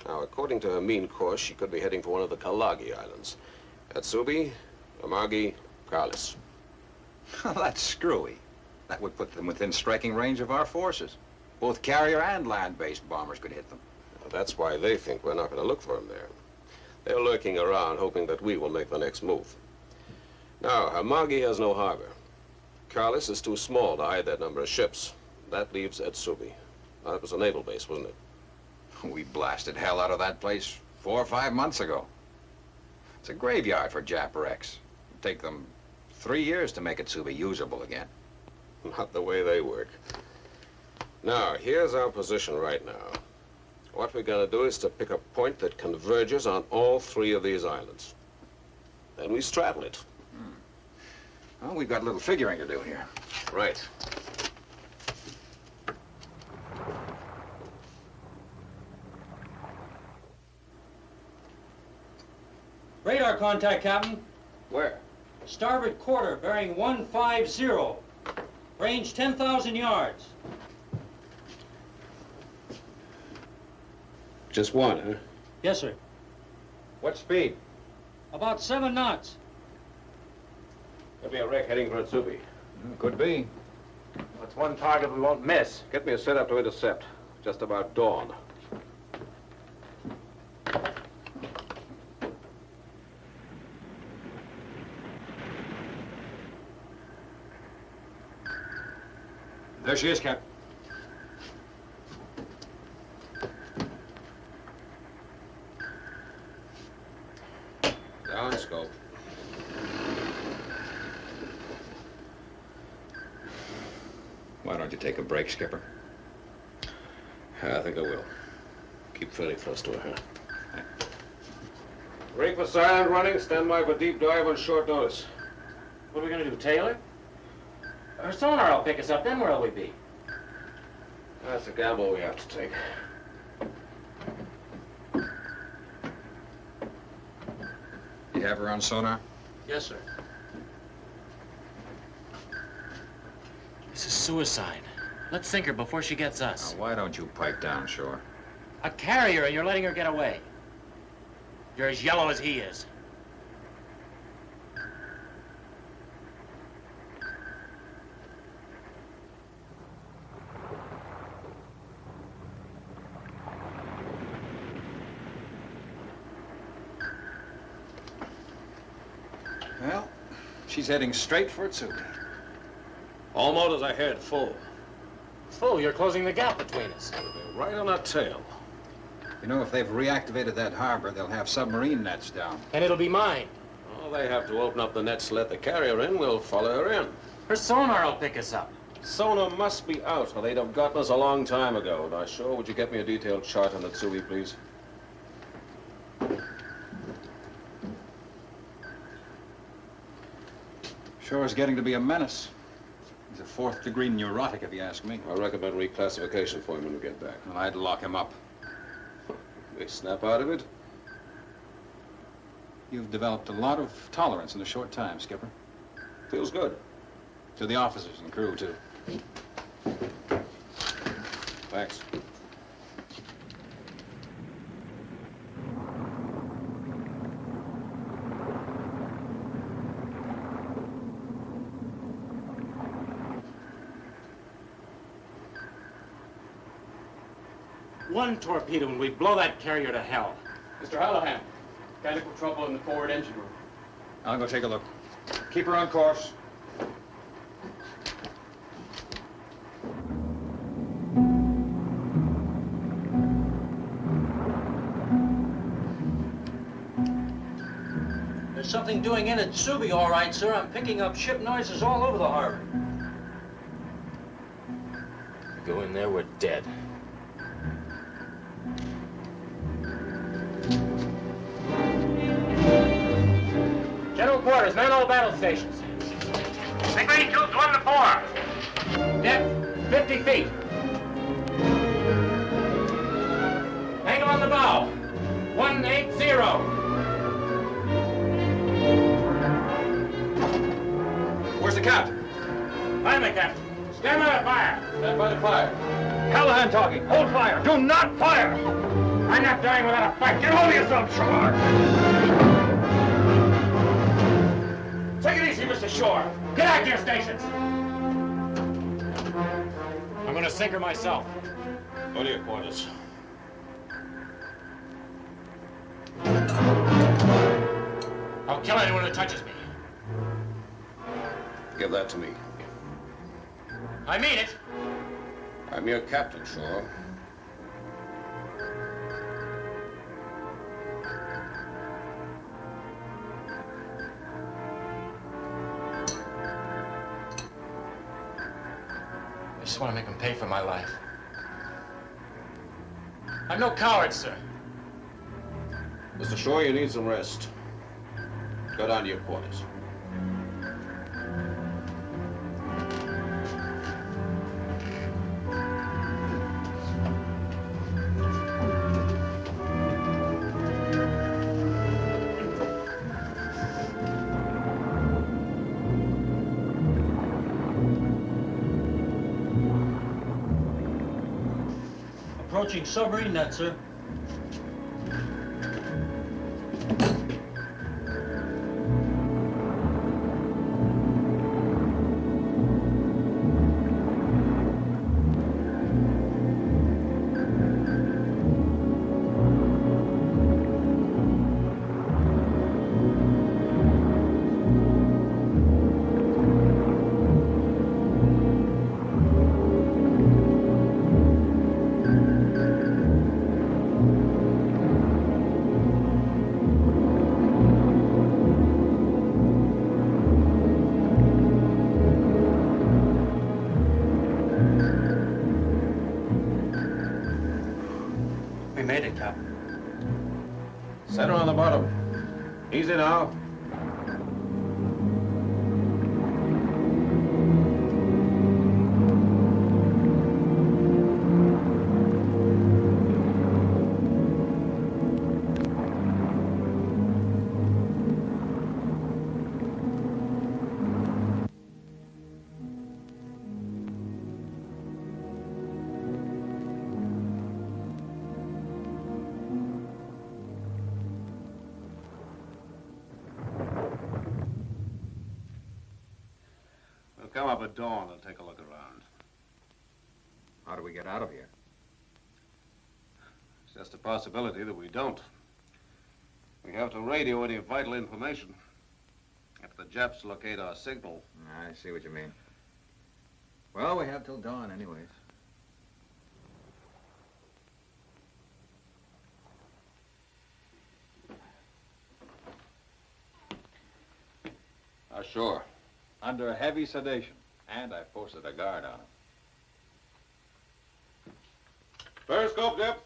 Now, according to her mean course, she could be heading for one of the Kalagi Islands. Atsubi, Amagi, Carlis. Well, that's screwy. That would put them within striking range of our forces. Both carrier and land-based bombers could hit them. Well, that's why they think we're not going to look for them there. They're lurking around, hoping that we will make the next move. Now, Amagi has no harbor. Carlis is too small to hide that number of ships. That leaves Atsubi. Now, that was a naval base, wasn't it? We blasted hell out of that place 4 or 5 months ago. It's a graveyard for Jap wrecks. It'd take them 3 years to make Atsubi usable again. Not the way they work. Now, here's our position right now. What we're going to do is to pick a point that converges on all 3 of these islands. Then we straddle it. Well, we've got a little figuring to do here. Right. Radar contact, Captain. Where? Starboard quarter, bearing 150. Range 10,000 yards. Just one, huh? Yes, sir. What speed? About 7 knots. Could be a wreck heading for Atsubi. Could be. That's one target we won't miss. Get me a setup to intercept. Just about dawn. There she is, Captain. Down scope. Why don't you take a break, Skipper? I think I will. Keep fairly close to her, huh? Rig for silent running. Stand by for deep dive on short notice. What are we gonna do, Taylor? Her sonar will pick us up, then where'll we be? That's a gamble we have to take. You have her on sonar? Yes, sir. This is suicide. Let's sink her before she gets us. Now, why don't you pipe down, Shore? A carrier, and you're letting her get away. You're as yellow as he is. Well, she's heading straight for Tsubi. All motors ahead, full. Full, you're closing the gap between us. They're right on our tail. You know, if they've reactivated that harbor, they'll have submarine nets down. And it'll be mine. Oh, they have to open up the nets to let the carrier in. We'll follow her in. Her sonar will pick us up. Sonar must be out, or they'd have gotten us a long time ago. Now, Shaw, would you get me a detailed chart on the Tsubi, please? Shore's getting to be a menace. He's a fourth-degree neurotic, if you ask me. I recommend reclassification for him when we get back. Well, I'd lock him up. They snap out of it? You've developed a lot of tolerance in a short time, Skipper. Feels good. To the officers and crew, too. Thanks. One torpedo and we blow that carrier to hell. Mr. Hallahan, mechanical trouble in the forward engine room. I'll go take a look. Keep her on course. There's something doing in at Tsubi, all right, sir. I'm picking up ship noises all over the harbor. Go in there, we're dead. General quarters, man all battle stations. Degree 2's 1 to 4. Depth, 50 feet. Angle on the bow, 180. Where's the captain? I'm the captain. Stand by the fire. Stand by the fire. Hallahan talking. Hold fire. Do not fire. I'm not dying without a fight. Get over yourself, Shore. Take it easy, Mr. Shore. Get out to your stations. I'm gonna sink her myself. Go to your quarters. I'll kill anyone who touches me. Give that to me. I mean it. I'm your captain, Shaw. I just want to make him pay for my life. I'm no coward, sir. Mr. Shaw, you need some rest. Go down to your quarters. Approaching submarine net, sir. Captain. Set her on the bottom. Easy now. Come up at dawn and take a look around. How do we get out of here? It's just a possibility that we don't. We have to radio any vital information. If the Japs locate our signal... I see what you mean. Well, we have till dawn anyways. Sure. Under heavy sedation. And I posted a guard on him. Periscope depth.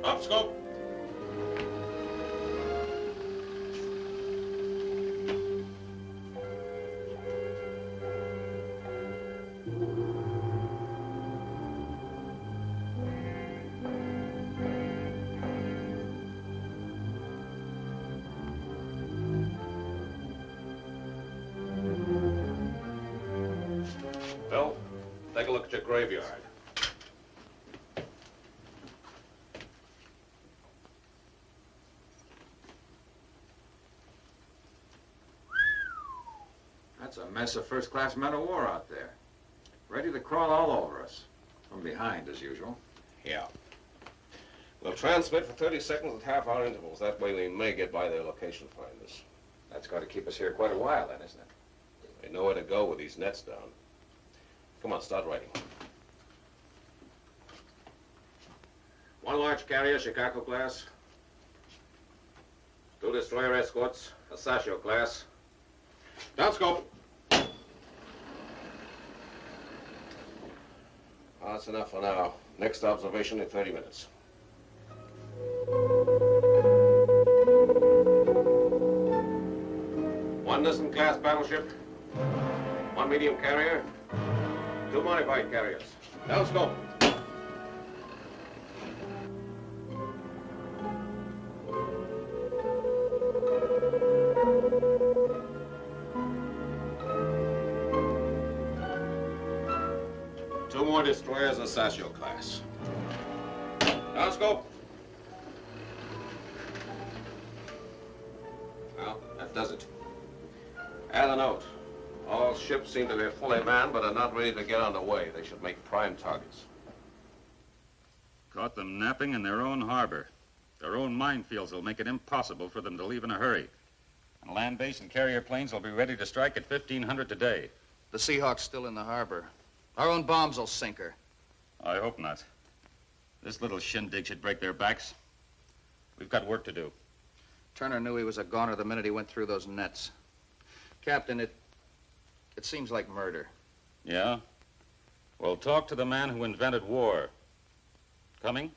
Up scope. Bill, take a look at your graveyard. That's a mess of first-class men of war out there. Ready to crawl all over us. From behind, as usual. Yeah. We'll transmit for 30 seconds at half-hour intervals. That way we may get by their location finders. That's going to keep us here quite a while, then, isn't it? They know where to go with these nets down. Come on, start writing. One large carrier, Chicago class. 2 destroyer escorts, Asasio class. Down scope. That's enough for now. Next observation in 30 minutes. One Nissen class battleship. 1 medium carrier. 2 modified carriers. Down scope. Two more destroyers, Asasio class. Down scope. Well, that does it. Add a note. All ships seem to be fully manned, but are not ready to get underway. They should make prime targets. Caught them napping in their own harbor. Their own minefields will make it impossible for them to leave in a hurry. And land base and carrier planes will be ready to strike at 1500 today. The Seahawk's still in the harbor. Our own bombs will sink her. I hope not. This little shindig should break their backs. We've got work to do. Turner knew he was a goner the minute he went through those nets. Captain, it seems like murder. Yeah? Well, talk to the man who invented war. Coming?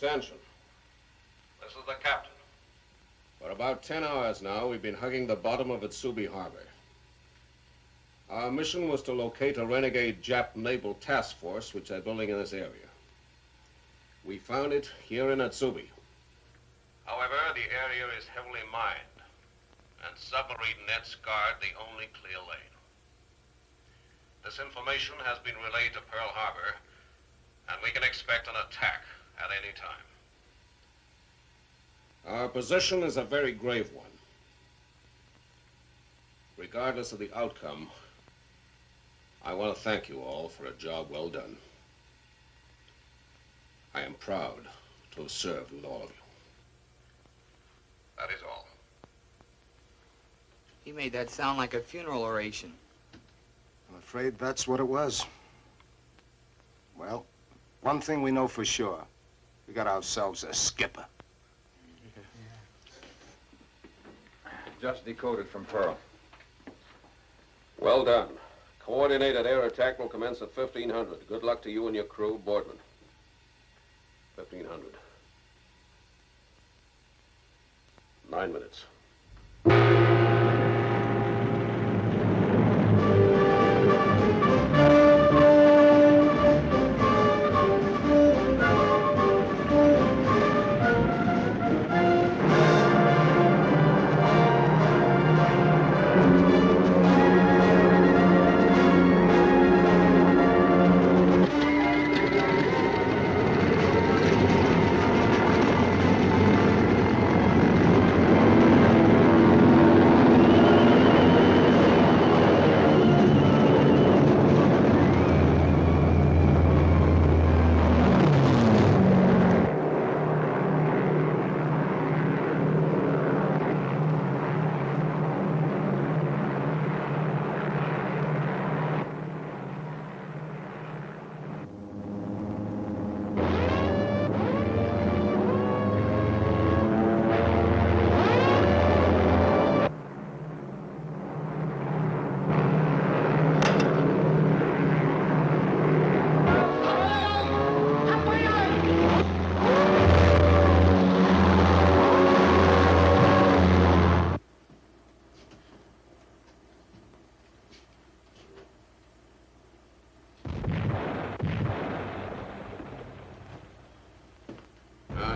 Attention. This is the captain. For about 10 hours now, we've been hugging the bottom of Atsubi Harbor. Our mission was to locate a renegade Jap naval task force which they're building in this area. We found it here in Atsubi. However, the area is heavily mined. and submarine nets guard the only clear lane. This information has been relayed to Pearl Harbor, and we can expect an attack at any time. Our position is a very grave one. Regardless of the outcome, I want to thank you all for a job well done. I am proud to have served with all of you. That is all. He made that sound like a funeral oration. I'm afraid that's what it was. Well, one thing we know for sure. We got ourselves a skipper. Just decoded from Pearl. Well done. Coordinated air attack will commence at 1500. Good luck to you and your crew, Boardman. 1500. 9 minutes.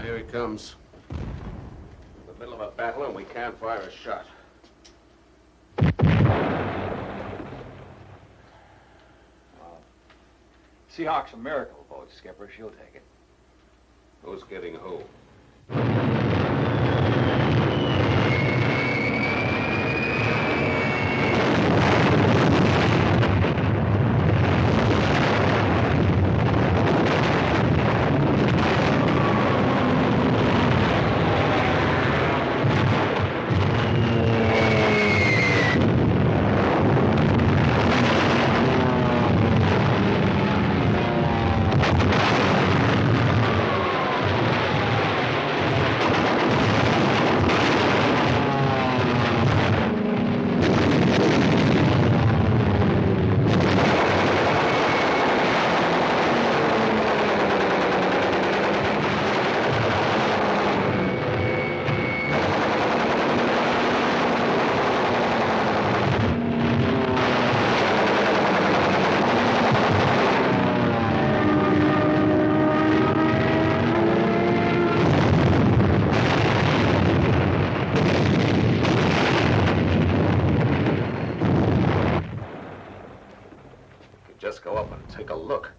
Here he comes. In the middle of a battle and we can't fire a shot. Seahawk's a miracle boat, Skipper. She'll take it. Who's getting who? Just go up and take a look.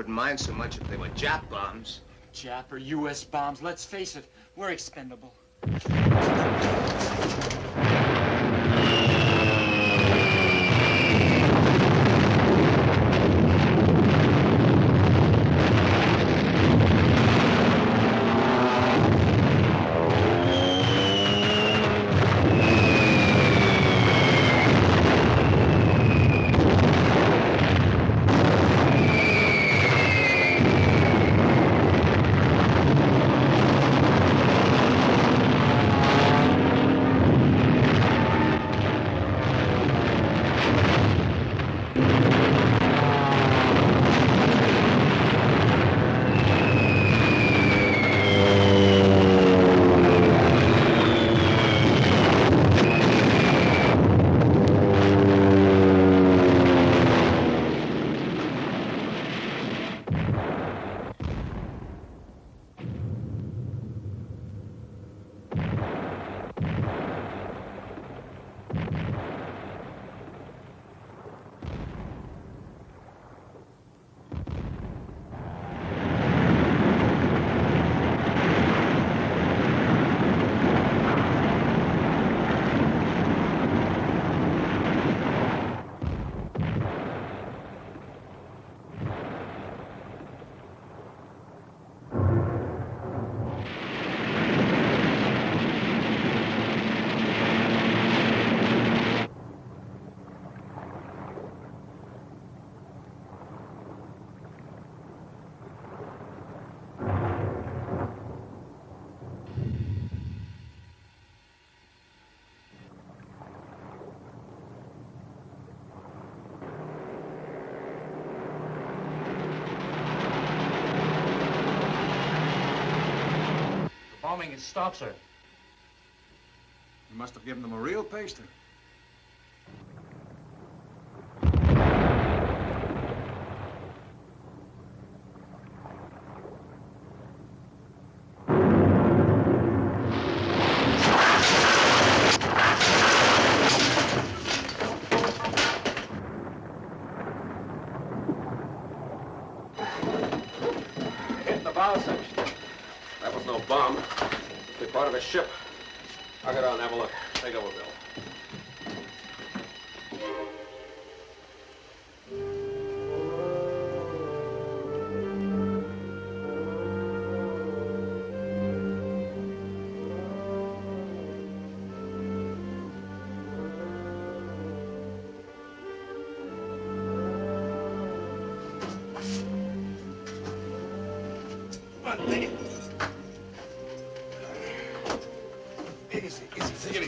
wouldn't mind so much if they were Jap bombs. Jap or U.S. bombs, let's face it, we're expendable. Bombing has stopped, sir. You must have given them a real paster. Hit the bow section. That was no bomb. Be part of a ship. I'll get on and have a look. Take over, Bill.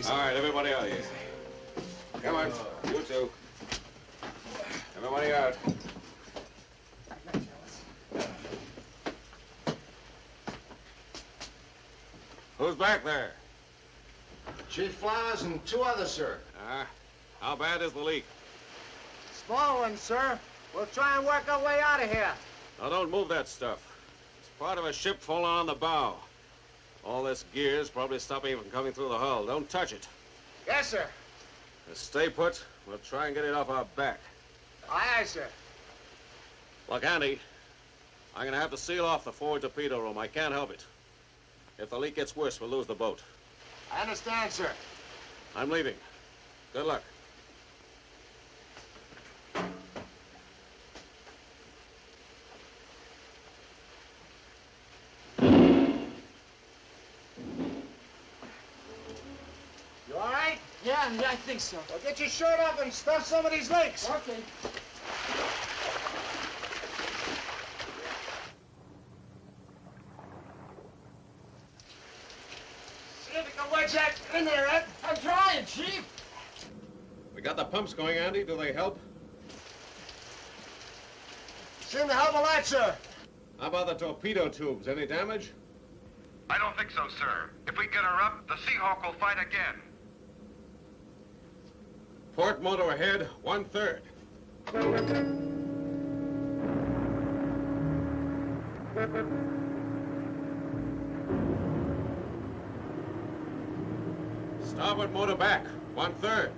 All right, everybody out here. Come on, you two. Everybody out. Who's back there? Chief Flowers and two others, sir. How bad is the leak? Small one, sir. We'll try and work our way out of here. Now, don't move that stuff. It's part of a ship falling on the bow. All this gear's probably stopping it from coming through the hull. Don't touch it. Yes, sir. Just stay put. We'll try and get it off our back. Aye, aye, sir. Look, Andy, I'm gonna have to seal off the forward torpedo room. I can't help it. If the leak gets worse, we'll lose the boat. I understand, sir. I'm leaving. Good luck. You all right? Yeah, I think so. Well, get your shirt off and stuff some of these leaks. Okay. See if you can wedge that in there, Ed. I'm trying, Chief. We got the pumps going, Andy. Do they help? Seem to help a lot, sir. How about the torpedo tubes? Any damage? I don't think so, sir. If we get her up, the Seahawk will fight again. Port motor ahead, 1/3. Starboard motor back, 1/3.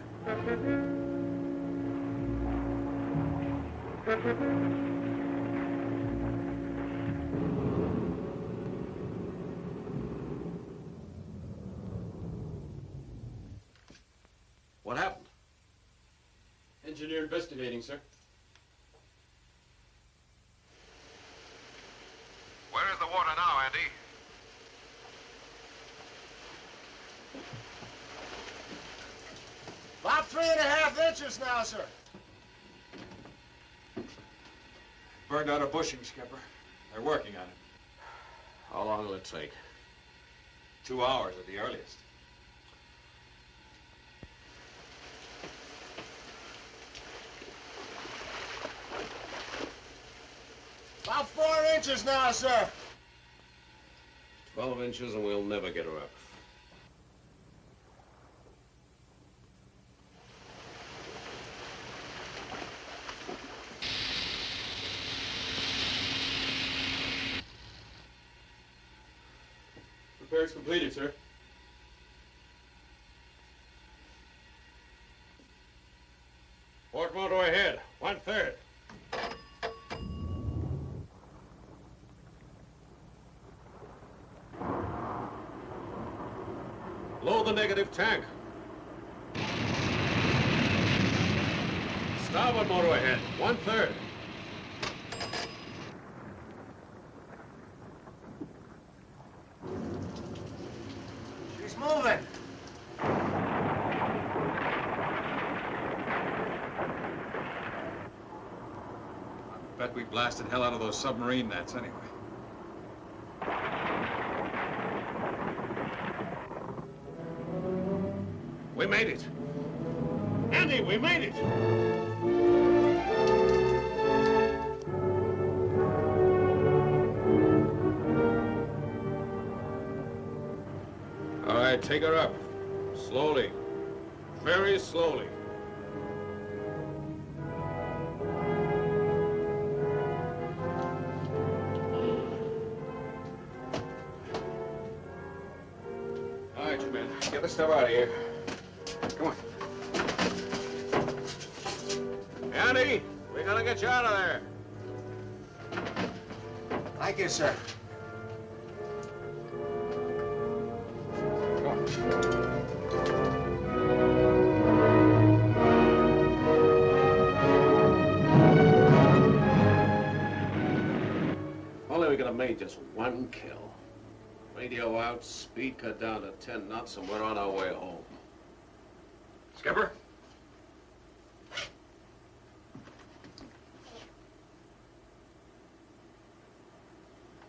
Investigating, sir. Where is the water now, Andy? About 3.5 inches now, sir. Burned out a bushing, Skipper. They're working on it. How long will it take? 2 hours at the earliest. About 4 inches now, sir. 12 inches and we'll never get her up. Repairs completed, sir. Port motor ahead, 1/3. Load the negative tank. Starboard motor ahead, 1/3. She's moving. I bet we blasted hell out of those submarine nets anyway. We made it. Andy, we made it. All right, take her up. Slowly. Very slowly. All right, you men. Get the stuff out of here. Come on. Andy, we're gonna get you out of there. Thank you, sir. Only we could have made just one kill. Radio out, speed cut down to 10 knots, and we're on our way home. Skipper?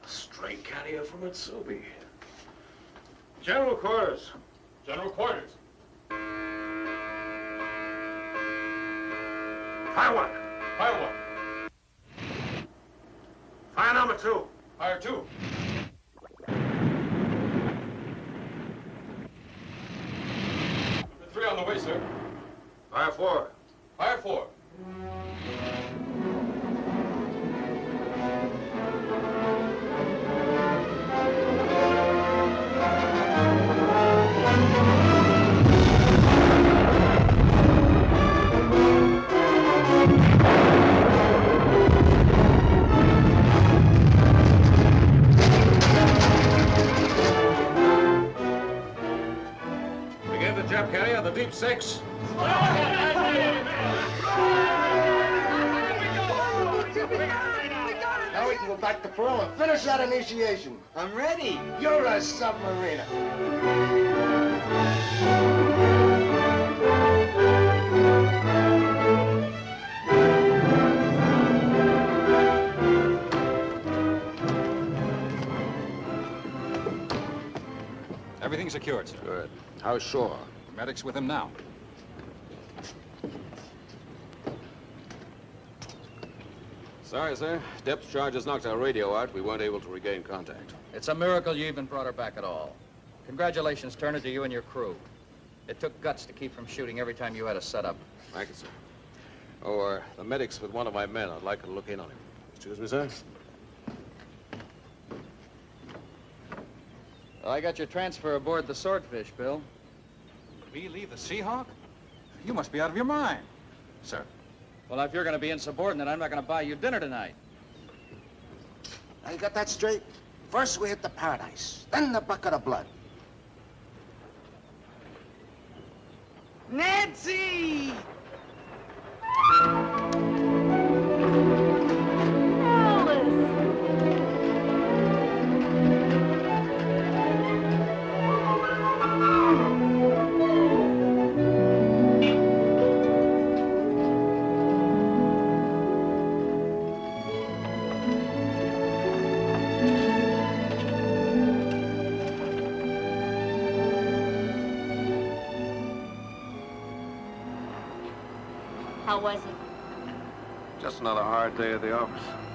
Straight carrier from Mitsubi. General quarters. General quarters. Fire one. Fire one. Fire number 2. Fire 2. Number 3 on the way, sir. Fire 4. Fire 4. We gave the Jap carrier the deep 6. Now we can go back to Pearl and finish that initiation. I'm ready. You're a submariner. Everything's secured, sir. Good. How sure? The medic's with him now. Sorry, sir. Depth charges knocked our radio out. We weren't able to regain contact. It's a miracle you even brought her back at all. Congratulations, Turner, to you and your crew. It took guts to keep from shooting every time you had a setup. Thank you, sir. Oh, the medic's with one of my men. I'd like to look in on him. Excuse me, sir? Well, I got your transfer aboard the Swordfish, Bill. We leave the Seahawk? You must be out of your mind. Sir. Well, if you're going to be insubordinate, I'm not going to buy you dinner tonight. Now you got that straight? First we hit the Paradise, then the bucket of blood. Nancy! How was it? Just another hard day at the office.